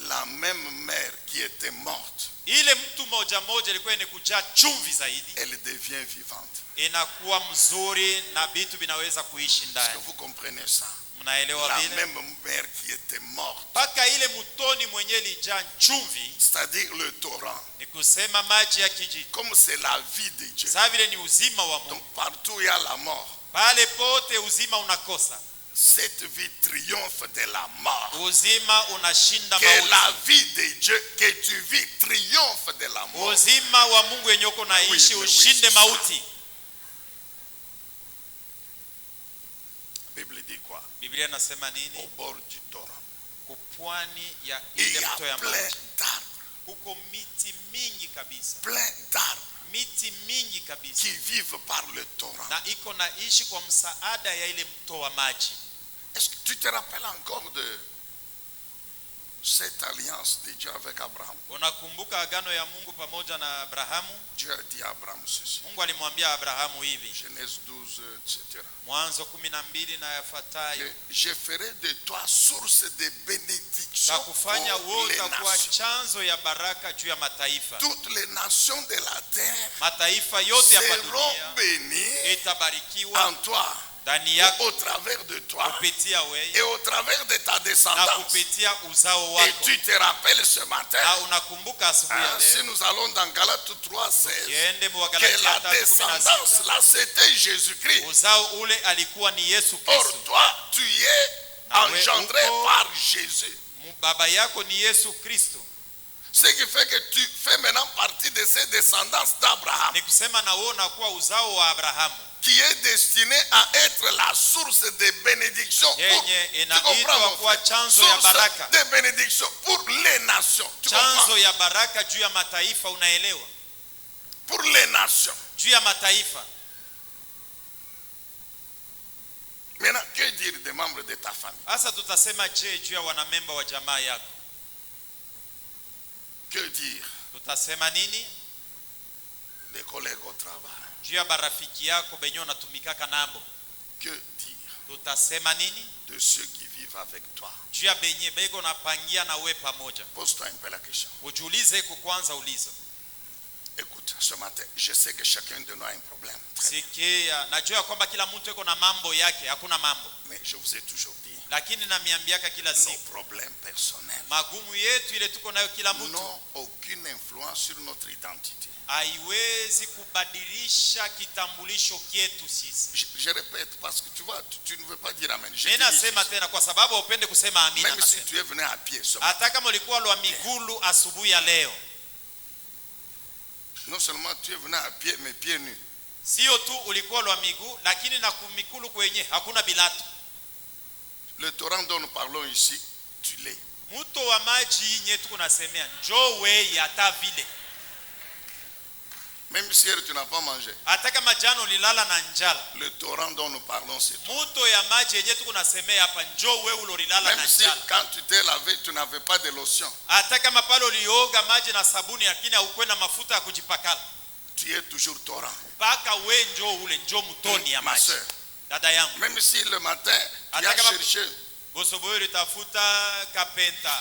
la même mer qui était morte, ile mtu moja moja ilikuwa inakujaa chumvi zaidi, elle devient vivante. inakuwa mzuri na vitu vinaweza kuishi Est-ce que ndani. vous comprenez ça? Mnaelewa La vile? même mer qui était morte, Paka ile mtoni mwenye ilijaa chumvi, c'est-à-dire le torrent, ni kusema maji ya kijito. comme c'est la vie de Dieu. Sasa vile ni uzima wa Mungu. Donc partout où il y a la mort, Pale pote uzima unakosa. cette vie triomphe de la mort. Uzima unashinda Que mauti. la vie de Dieu que tu vis triomphe de la mort. Uzima wa Mungu yenye uko naishi Oui, ushinde c'est ça. mauti. La Bible dit quoi? Biblia inasema Au nini? bord du torrent, Kupwani ya il ile y a mto ya plein maji. d'arbres, Huko miti mingi kabisa. plein d'arbres Miti mingi kabisa. qui vivent par le torrent. Na iko naishi kwa msaada ya ile mto wa maji. Est-ce que tu te rappelles encore de cette alliance de Dieu avec Abraham? Unakumbuka agano ya Mungu pamoja na Abrahamu? Dieu a dit à Abraham ceci. Mungu alimwambia Abrahamu hivi. Genèse 12, etc. Mwanzo 12 na yafuatayo. Que je ferai de toi source de bénédiction Takufanya pour wewe les utakuwa nations. chanzo ya baraka juu ya mataifa. Toutes les nations de la terre Mataifa yote ya seront dunia bénies itabarikiwa en toi, ndani yako au travers de toi kupitia et wewe au travers de ta na descendance. kupitia uzao Et wako. tu te rappelles ce matin, Na unakumbuka asubuhi ya si leo nous allons dans Galates 3:16, kiende que Wagalatia la 3:16, descendance là c'était Jésus-Christ. uzao ule alikuwa ni Yesu Or Kristo. toi tu es engendré uko- par Jésus. Baba yako ni Yesu Kristo. Ce qui fait que tu fais maintenant partie de ces descendances d'Abraham, Ni kusema na wewe unakuwa uzao wa Abrahamu qui est destiné à être la source de bénédiction pour, yenye tu inaitwa comprends, kuwa mon frère? chanzo ya baraka. Source de bénédiction pour les nations. Tu comprends? Chanzo ya baraka juu ya mataifa, unaelewa? Pour les nations. Juu ya mataifa. Maintenant, que dire des membres de ta famille? Sasa tutasema je juu ya wanamemba wa jamaa yako? Que dire Tutasema nini des collègues au travail? juu ya barafiki yako benyo unatumikaka nabo? Que dire Tutasema nini de ceux qui vivent avec toi? juu ya benye beko napangia na we pamoja? Pose-toi un peu la question. Ujiulize kwa kwanza ulizo. Écoute, ce matin, je sais que chacun de nous a un problème. Très bien. Sikia, najua kwamba kila mtu yuko na mambo yake, hakuna mambo. Mais je vous ai toujours dit, Lakini namiambiaka kila nos siku problèmes personnels magumu yetu ile tuko nayo kila mtu n'ont aucune influence sur notre identité. haiwezi kubadilisha kitambulisho kietu sisi. Je répète parce que tu vois, tu ne veux pas dire amen. Je Mimi te dis nasema ceci. tena kwa sababu upende kusema amina. Même si Nasema tu es venu à pied ce matin, hata kama ulikuwa lwa migulu asubuhi ya leo, non seulement tu es venu à pied, mais pieds nus. sio tu ulikuwa lwa miguu, lakini na kumikulu kwenye hakuna bilatu. Le torrent dont nous parlons ici, tu l'es. Mto wa maji yenye tuko nasemea njoo wewe hata vile, Même si hier tu n'as pas mangé, hata kama jana ulilala na njala, le torrent dont nous parlons, c'est toi. mto ya maji yenye tuko nasemea hapa njoo wewe ulilala na Même si njala. quand tu t'es lavé, tu n'avais pas de lotion, Hata kama pale ulioga maji na sabuni lakini haukuwa na mafuta ya kujipakala, tu es toujours torrent. mpaka we njoo ule njoo mtoni ya Ma maji. soeur, Dada yangu, même si le matin tu as Attends, cherché, bosoboyo ulitafuta kapenta,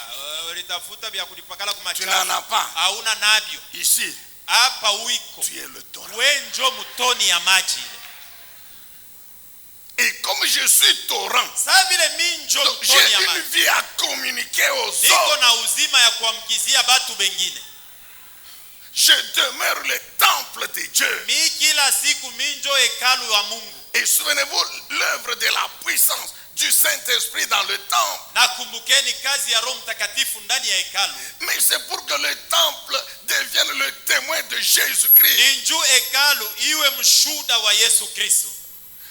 ulitafuta vya kujipakala tu n'en kumachafu, as pas. hauna navyo. Ici, Hapa uiko tu es le torrent. we njoo mtoni ya maji ile. Et comme je suis torrent, Sasa vile mimi njoo donc mtoni j'ai ya une maji, vie à communiquer aux niko autres. na uzima ya kuamkizia batu bengine. Je demeure le temple de Dieu. Mi kila siku mi njoo hekalu wa Mungu. Et souvenez-vous l'œuvre de la puissance du Saint-Esprit dans le temple. Na kumbukeni kazi ya Roho Mtakatifu ndani ya hekalu. Mais c'est pour que le temple devienne le témoin de Jésus-Christ. Ni njoo hekalu iwe mshuhuda wa Yesu Kristo.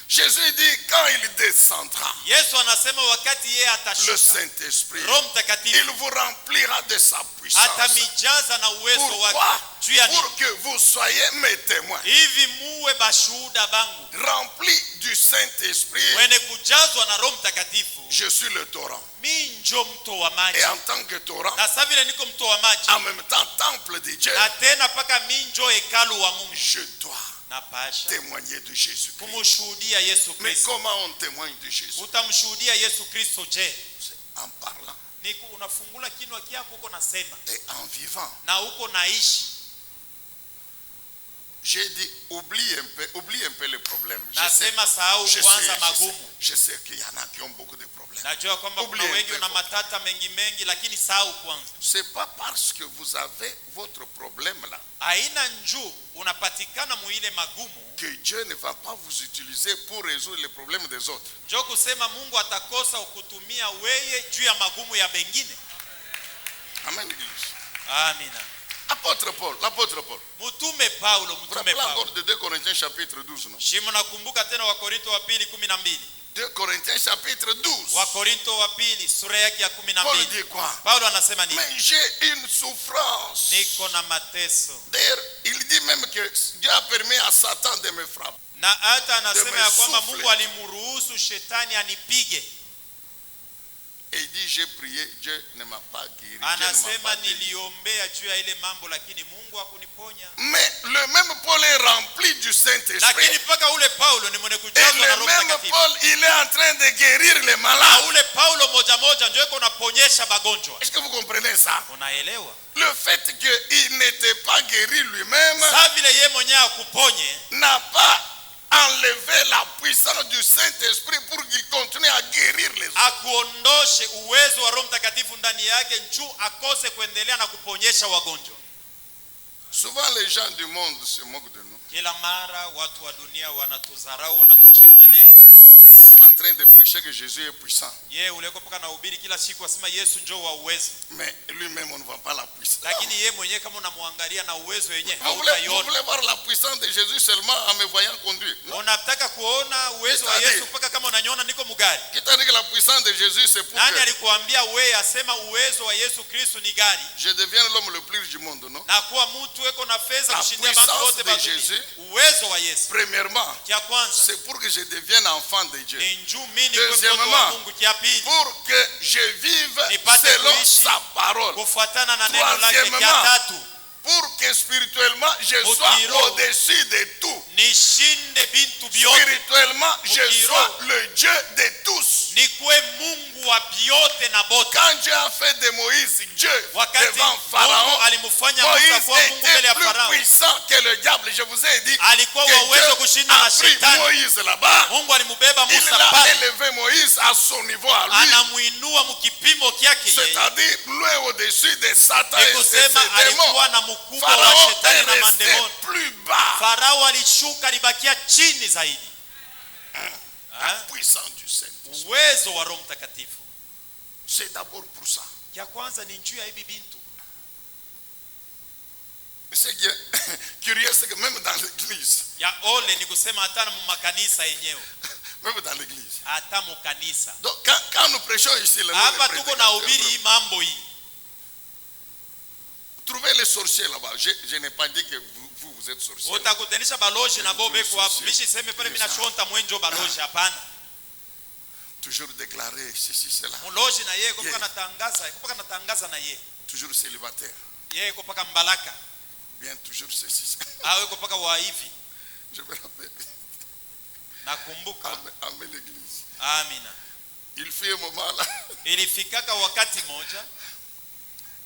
Jésus dit quand il descendra, Yesu anasema wakati yeye le atashuka, Saint-Esprit, Roho il Mtakatifu vous remplira de sa puissance. atamijaza na uwezo Pourquoi? wake juu ya nini? Pour que vous soyez mes témoins. Hivi muwe bashuhuda bangu, Remplis du Saint-Esprit, wene kujazwa na Roho Mtakatifu. je suis le torrent. Mi njo mto wa maji, Et en tant que torrent, na sasa vile niko mto wa maji, en même temps temple de Dieu, na tena paka mi njo hekalu wa Mungu, je dois napasha témoigner de Jésus. kumshuhudia Yesu Mais Kristo. comment on témoigne de Jésus? Utamshuhudia Yesu Kristo je? C'est en parlant Ni unafungula kinwa kyako uko nasema et en vivant. na uko naishi. J'ai dit, oublie un peu les problèmes. Nasema sahau kuanza magumu. Je sais qu'il y en a qui ont beaucoup de problèmes. Najua kwamba kuna Oublie wengi un peu. una matata mengi, lakini sahau kwanza. C'est pas parce que vous avez votre problème là Haina njuu unapatikana muile magumu que Dieu ne va pas vous utiliser pour résoudre les problèmes des autres. njo kusema Mungu atakosa ukutumia weye juu ya magumu ya bengine. Amen, Église. Amina. Apôtre Paul, l'apôtre Paul. Mtume Paulo, Vous mtume rappelez encore Paulo. de 2 Corinthiens chapitre 12, non? Shimu nakumbuka tena Wakorinto wa pili 12. 2 Corinthiens chapitre 12. Wakorinto wa pili sura yake ya Paul 12. dit quoi? Paulo anasema nini? Mais j'ai une souffrance. Niko na mateso. D'ailleurs, il dit même que Dieu a permis à Satan de me frapper. Na hata anasema ya kwamba Souffle. Mungu alimruhusu shetani anipige. Et il dit, j'ai prié, Dieu ne m'a pas guéri. Dieu ne m'a Anasema pas guéri. niliombea juu ya ile mambo lakini Mungu hakuniponya. Mais le même Paul est rempli du Saint-Esprit. Lakini paka ule Paulo ni mwenye Et kujazwa na le Roho même Mtakatifu. Paul, il est en train de guérir les Na malades. ule Paulo moja ndio yuko naponyesha magonjwa. Est-ce que vous comprenez ça? Unaelewa? Le fait qu'il n'était pas guéri lui-même Sasa vile yeye mwenyewe akuponye n'a pas enlevé la puissance du Saint-Esprit pour qu'il continue à guérir les autres. akuondoshe uwezo wa Roho Mtakatifu ndani yake njoo akose kuendelea na kuponyesha wagonjwa. Souvent les gens du monde se moquent de nous. Kila mara watu wa dunia wanatudharau, wanatuchekelea. Toujours en train de prêcher que Jésus est puissant. Yeye uleko paka na ubiri kila siku asema Yesu njoo wa uwezo. Mais lui-même on ne voit pas la puissance. Lakini yeye mwenyewe kama unamwangalia na uwezo wenyewe Vous voulez hautaiona. voir la puissance de Jésus seulement en me voyant conduire. Non? Unataka kuona uwezo wa Yesu paka kama unaniona niko mugari. Qui t'a dit que la puissance de Jésus c'est pour Nani que alikuambia wewe asema uwezo wa Yesu Kristo ni gari? je devienne l'homme le plus riche du monde, non? Na kuwa mtu eko na fedha La kushindia bantu puissance wote de bazuri. Jésus. Uwezo wa Yesu. Premièrement, Kia kwanza c'est pour que je devienne enfant de Dieu. ni njuu mimi kwa mtoto wa Deuxièmement, Mungu. Kia pili pour que je vive Nipate selon kuishi sa parole. kufuatana na neno lake. Troisièmement, Kia tatu pour que spirituellement je sois Mukiro. au-dessus de tout. nishinde bintu vyote, Spirituellement, je Mukiro. sois le Dieu de tous. nikuwe Mungu wa vyote na bote. Quand Dieu a fait de Moïse Dieu Wakati devant Mungu Pharaon, alimfanya Musa Moïse kuwa Mungu mbele était ya plus Farao, puissant que le diable. Je vous ai dit alikuwa que wa uwezo Dieu kushinda a na pris shetani. Moïse là-bas. Mungu alimbeba Il Musa a pale, élevé Moïse à son niveau à lui. anamuinua mkipimo kyake yeye. C'est-à-dire loin au-dessus de Satan Ni et de ses kusema démons. alikuwa na mkubwa wa Pharaon shetani est na resté mandemoni. plus bas. Farao alishuka, alibakia chini zaidi. La puissance du Saint. Uwezo wa Roho Mtakatifu C'est d'abord pour ça. kia kwanza ni njuu ya hivi bintu. C'est curieux, c'est que même dans l'église, Ya ole ni kusema hata mu makanisa yenyewe, même dans l'église. hata mu kanisa Donc quand nous prêchons ici, le hapa tuko na ubiri hii mambo hii. trouvez les sorciers là-bas. Je n'ai pas dit que vous êtes sorciers. Utakutanisha baloji na bobe kwa hapo. Mishi seme pale mimi nashonta mwenjo baloji, hapana. Toujours déclarer ceci, cela. Muloji na yeye kwa natangaza na yeye. Toujours célibataire. Yeye kwa paka mbalaka. Bien, toujours ceci. Awe kwa paka wa hivi. Je me rappelle. Nakumbuka. Amen l'église. Amina. Il fait un moment là. Ilifikaka wakati moja,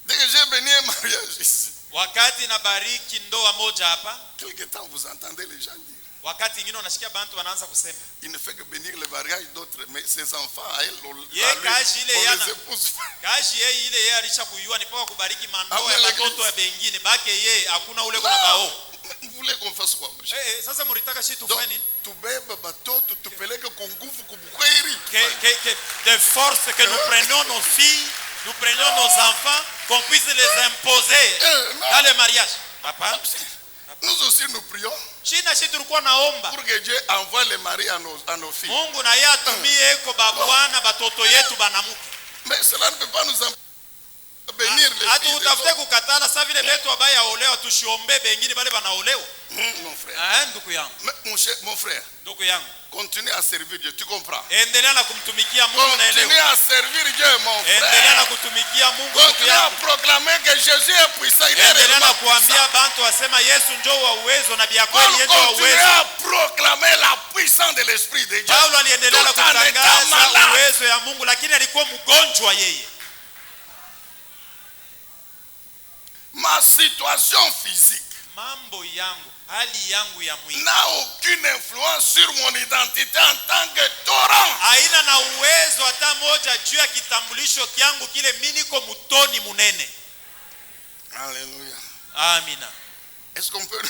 Dès que j'ai béni un mariage ici, wakati na bariki ndoa moja hapa, quelque temps vous entendez les gens dire. wakati ingine unasikia bantu wanaanza kusema Il ne fait que bénir le mariage d'autres, mais ses enfants à elle, on Ye kazi ile les yana. épouse pas. kazi yeye ile yeye alisha kuyua ni paka kubariki mandoa Amen, ya lakini- watoto ya bengine bake yeye hakuna ule kuna bao. Vous voulez qu'on fasse quoi, monsieur? Sasa mulitaka shi Donc, tufanye nini? tubebe batoto tupeleke kwa nguvu kubukweri. Que de force que nous prenions nos filles, nous prenions nos enfants, qu'on puisse les imposer Non. dans le mariage. Papa, Nous aussi nous prions Shina shi tulikuwa naomba pour que Dieu envoie les maris à nos filles. Mungu na yeye atumie eko babwana batoto yetu banamuke. Mais cela ne peut pas nous empêcher de bénir les Hatu filles. utafute kukatala sa vile betu abaya olewa tushiombe bengine bale banaolewa. Mon frère. Ndugu yangu. Mon frère. Ndugu yangu. Continue à servir Dieu, tu comprends? Endelea na kumtumikia Mungu na Continue à servir Dieu, mon frère. Endelea na kutumikia Mungu. Continue à proclamer que Jésus est puissant. Il est Endelea na réellement kuambia puissant. bantu wasema Yesu njoo wa uwezo na bia kweli yeye wa Continue uwezo. à proclamer la puissance de l'Esprit de Dieu. Paulo aliendelea na Tout en étant kutangaza malade. uwezo ya Mungu lakini alikuwa mgonjwa yeye. Ma situation physique Mambo yangu, hali yangu ya mwili n'a aucune influence sur mon identité en tant que torrent. haina na uwezo hata moja juu ya kitambulisho kyangu kile mimi niko mtoni munene. Alléluia. Amina. Est-ce qu'on peut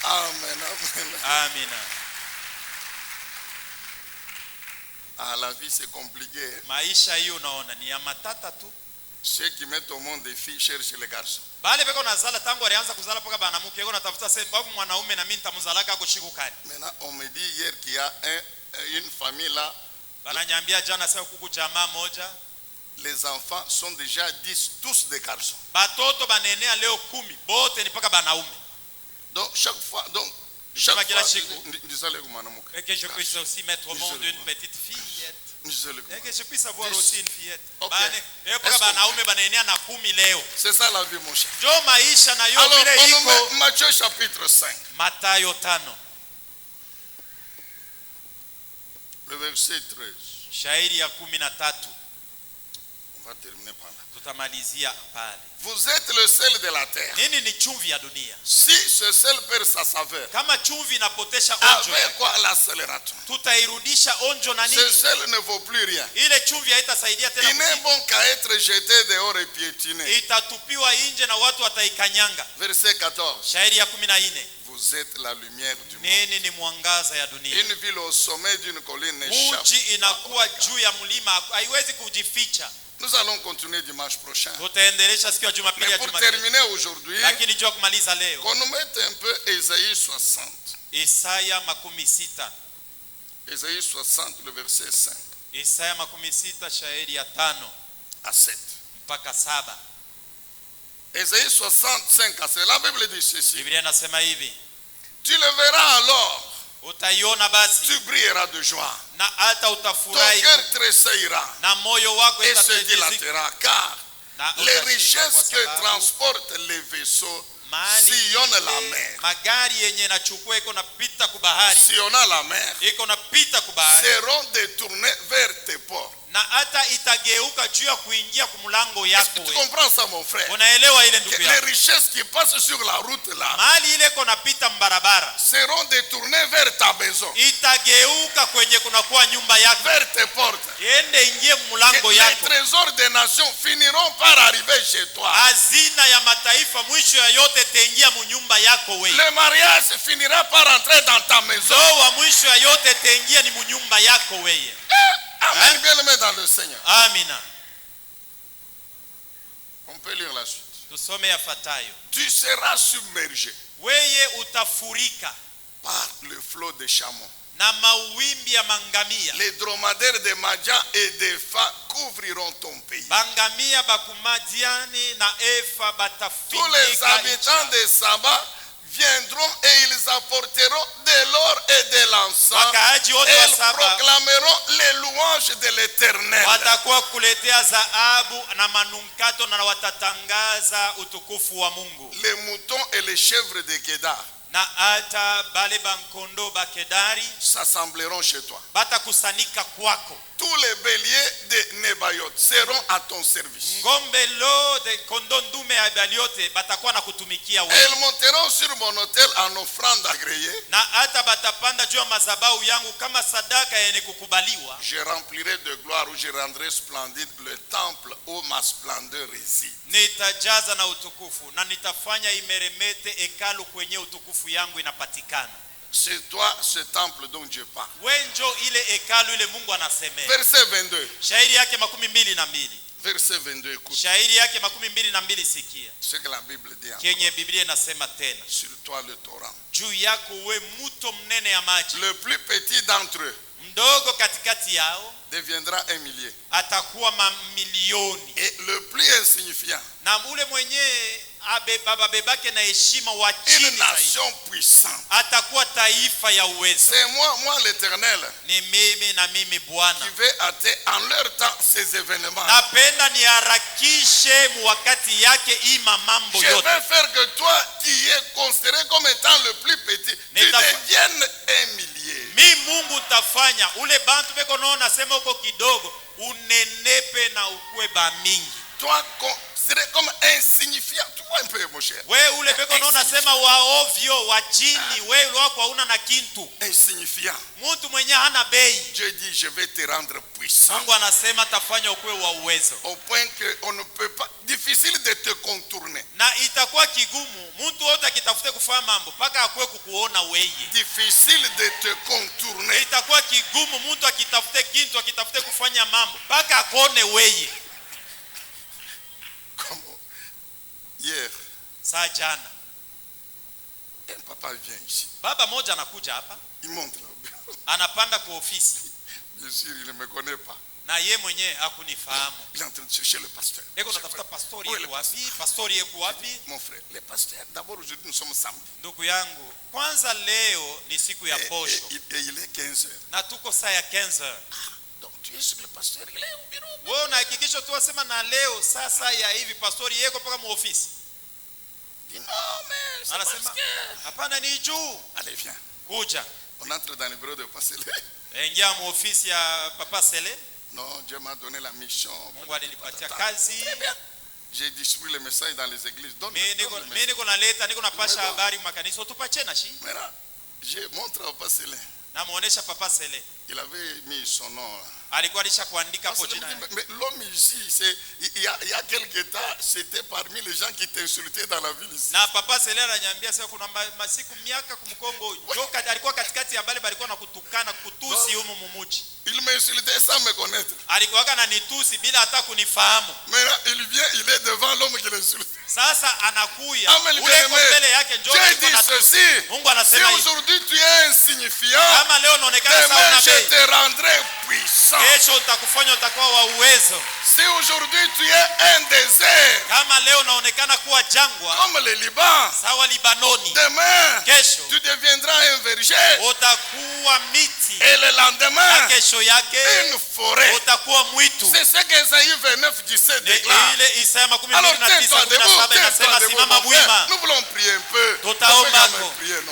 Amen, amen. Amina. Ah, la vie c'est compliqué. Maisha hiyo unaona ni ya matata tu. Ceux qui mettent au monde des filles cherchent les garçons. Bale beko nazala tangu alianza kuzala paka banamuke yego natafuta sababu mwanaume na mimi nitamzalaka ako shikukani. Maintenant, on me dit hier qu'il y a une famille là. Bananyambia jana sasa kuku jamaa moja. Les enfants sont déjà 10, tous des garçons. Batoto banenea leo 10 bote ni paka banaume. Donc chaque fois Et que je puisse aussi mettre au monde une petite fillette. Et que je puisse avoir aussi une fillette. C'est ça la vie, mon cher. Alors, on nous met Matthieu chapitre 5. Mathayo 5. Le verset 13. Shairi ya 13. On va terminer par là. Tutamalizia pale. Vous êtes le sel de la terre. Nini ni chumvi ya dunia? Si ce sel perd sa saveur, kama chumvi inapotesha onjo, avec quoi l'acélère-t-on? Tutairudisha onjo na nini? Ce sel ne vaut plus rien. Ile chumvi haitasaidia tena. Il n'est bon qu'à être jeté dehors et piétiné. Itatupiwa nje na watu wataikanyanga. Verset 14. Shairi ya 14. Vous êtes la lumière du monde. Nini ni mwangaza ya dunia? Une ville au sommet d'une colline n'échappe. Mji inakuwa juu ya mlima, haiwezi kujificha. Nous allons continuer dimanche prochain. Tutaendelesha siku ya Jumapili ya pour Jumapili. terminer aujourd'hui, lakini jua kumaliza leo, qu'on nous mette un peu Ésaïe 60. Isaya 60. Ésaïe 60, le verset 5 Isaya 60 shairi ya 5 à 7. mpaka 7. Ésaïe 65 à 7. La Bible dit ceci. Biblia inasema hivi. Tu le verras alors. Utaiona basi. Tu brilleras de joie. Na hata utafurahi. Ton cœur tressaillira. Na moyo wako et se dilatera, car les richesses que transportent les vaisseaux sillonnent la mer. Magari yenye nachukua iko napita kubahari. Sillonnant la mer. Iko napita kubahari. Seront détournés vers tes ports. Na hata itageuka juu ya kuingia kumlango yako. Tu comprends ça, mon frère? Unaelewa ile ndugu yangu? Les richesses qui passent sur la route là, mali ile iko napita mbarabara, seront détournées vers ta maison. Itageuka kwenye kunakuwa nyumba yako. Vers tes portes. Iende ingie mlango yako. Les trésors des nations finiront par arriver chez toi. Hazina ya mataifa mwisho ya yote itaingia mnyumba yako wewe. Le mariage finira par entrer dans ta maison. Ndoa mwisho ya yote itaingia ni mnyumba yako wewe. Amen, bien-aimé dans le Seigneur. Amina. On peut lire la suite. Tusome yafuatayo. Tu seras submergé. Wewe utafurika par le flot de chameaux. Na mawimbi ya mangamia. Les dromadaires de Madian et de Fa couvriront ton pays. Bangamia bakumadiani na Efa batafinika. Tous les habitants de Saba viendront et ils apporteront de l'or et de l'encens. Et ils proclameront les louanges de l'Éternel. Watakuwa kuletea zaabu na manunkato na watatangaza utukufu wa Mungu. Les moutons et les chèvres de Kedar na ata bale bankondo ba Kedari s'assembleront chez toi. Batakusanika kwako. Tous les béliers de Nebayot seront à ton service. Ngombe lo de kondondume ya baliote batakuwa na kutumikia wewe. Elles monteront sur mon autel en offrande agréée. Na hata batapanda juu ya madhabahu yangu kama sadaka yenye kukubaliwa. Je remplirai de gloire ou je rendrai splendide le temple où ma splendeur réside. Nitajaza na utukufu na nitafanya imeremete hekalu kwenye utukufu yangu inapatikana. C'est toi ce temple dont Dieu parle. Wenjo ile hekalu ile Mungu anasemea. Verset 22. Shairi yake 22. Verset 22, écoute. Shairi yake 22 sikia. Ce que la Bible dit encore. Kenye Biblia inasema tena. Sur toi le torrent. Juu yako we mto mnene ya maji. Le plus petit d'entre eux. Mdogo katikati yao. Deviendra un millier. Atakuwa mamilioni. Et le plus insignifiant. Na ule mwenye bababebake na heshima wa chini. Une nation puissante. Atakuwa taifa ya uwezo. C'est moi l'Éternel. Ni mimi na mimi Bwana. Qui vais hâter en leur temps ces événements. Napenda niharakishe wakati yake ima mambo yote. Je vais faire que toi qui es considéré comme étant le plus petit, tu deviennes un millier. Mi Mungu tafanya ule bantu beko naona sema uko kidogo unenepe na ukue ba mingi. Toi considéré comme insignifiant, tu vois un peu mon cher. We ule beko naona sema wa ovyo wa chini, we wako hauna na kintu. Insignifiant. Mtu mwenye hana bei. Dieu dit je vais te rendre puissant. Mungu anasema tafanya ukue wa uwezo. Au point que on ne peut pas, difficile de te contourner. Na itakuwa kigumu mtu wote akitafute kufanya mambo paka akue kukuona wewe. Difficile de te contourner. Itakuwa kigumu mtu akitafute kintu akitafute kufanya mambo paka akone wewe. Comme hier. Saa jana. Un papa vient ici. Baba moja anakuja hapa. Il monte là. Anapanda kwa ofisi. Bien sûr, il ne me connaît pas. Na ye mwenye hakunifahamu. Il est en train de chercher le pasteur. Eko natafuta pastori yeko wapi? Pastori yeko wapi? Mon frère, les pasteurs, d'abord aujourd'hui nous sommes samedi. Ndugu yangu, kwanza leo ni siku ya posho. Et il est 15h. Na tuko saa ya 15h. Donc tu es sur le pasteur, il est au bureau. Wewe unahakikisha tu wasema na leo sasa ya hivi pastori yeko paka mu ofisi. Dis non mais c'est Anasema hapana ni juu. Allez viens. Kuja. On entre dans le bureau de Pasteur. Ingia mu ofisi ya Papa Sele. Non, Dieu m'a donné la mission. Mungu alinipatia kazi. Très bien. J'ai distribué le message dans les églises. Mimi niko naleta, niko napasha habari makanisa tupache na shi. Voilà. Je montre au Pasteur. Na muonesha Papa Sele. Il avait mis son nom là. Alikuwa alisha kuandika hapo jina. Mais l'homme ici, il y a quelque temps, c'était parmi les gens qui t'insultaient dans la ville ici. Na Papa Sele ananiambia sasa kuna masiku miaka kumkongo joka alikuwa katikati ya bale balikuwa nakutukana kutusi humu mumuji. Il m'insultait sans me connaître. Alikuwa ananitusi bila hata kunifahamu. Mais là, il est devant l'homme qui l'insulte. Sasa anakuya ule mbele yake njoo alikuwa ceci. Mungu anasema si aujourd'hui tu es insignifiant, kama leo unaonekana sawa na je te rendrai puissant. Kesho utakufanya utakuwa wa uwezo. Si aujourd'hui tu es un désert, kama leo unaonekana kuwa jangwa comme le Liban, sawa Libanoni, demain kesho tu deviendras un verger, utakuwa miti, et le lendemain kesho yake une forêt. utakuwa mwitu. C'est ce qu'Ésaïe 29:17 déclare. Ile Isaya 29:17 inasema simama wima. Nous voulons prier un peu. Tutaomba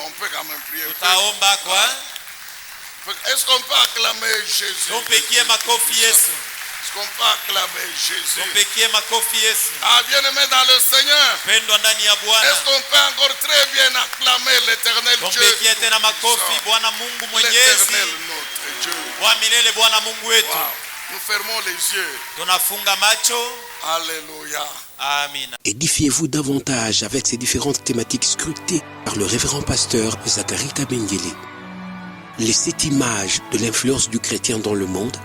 on peut quand même prier. Tutaomba kwa. Est-ce qu'on peut acclamer Jésus? Tumpigie makofi Yesu. Est-ce qu'on peut acclamer Jésus? Tumpigie makofi Yesu. Ah, bien-aimé dans le Seigneur. Pendwa ndani ya Bwana. Est-ce qu'on peut encore très bien acclamer l'Éternel Dieu? Tumpigie tena makofi Bwana Mungu Mwenyezi. L'Éternel notre Dieu. Wa milele Bwana Mungu wetu. Wow. Nous fermons les yeux. Tunafunga macho. Alléluia. Amen. Édifiez-vous davantage avec ces différentes thématiques scrutées par le révérend pasteur Zacharie Kabengele. Les 7 images de l'influence du chrétien dans le monde,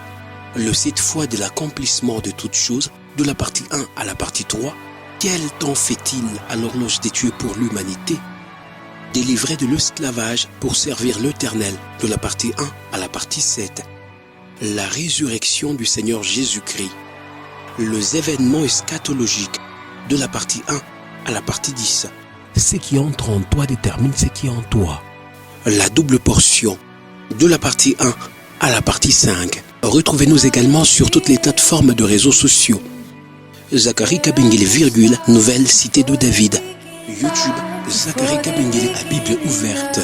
le 7 fois de l'accomplissement de toutes choses, de la partie 1 à la partie 3, quel temps fait-il à l'horloge des dieux pour l'humanité? Délivré de l'esclavage pour servir l'Éternel, de la partie 1 à la partie 7, la résurrection du Seigneur Jésus-Christ, les événements eschatologiques, de la partie 1 à la partie 10. Ce qui entre en toi détermine ce qui est en toi. La double portion, de la partie 1 à la partie 5. Retrouvez-nous également sur toutes les plateformes de réseaux sociaux. Zacharie Kabengele, Nouvelle Cité de David. YouTube, Zacharie Kabengele à Bible ouverte.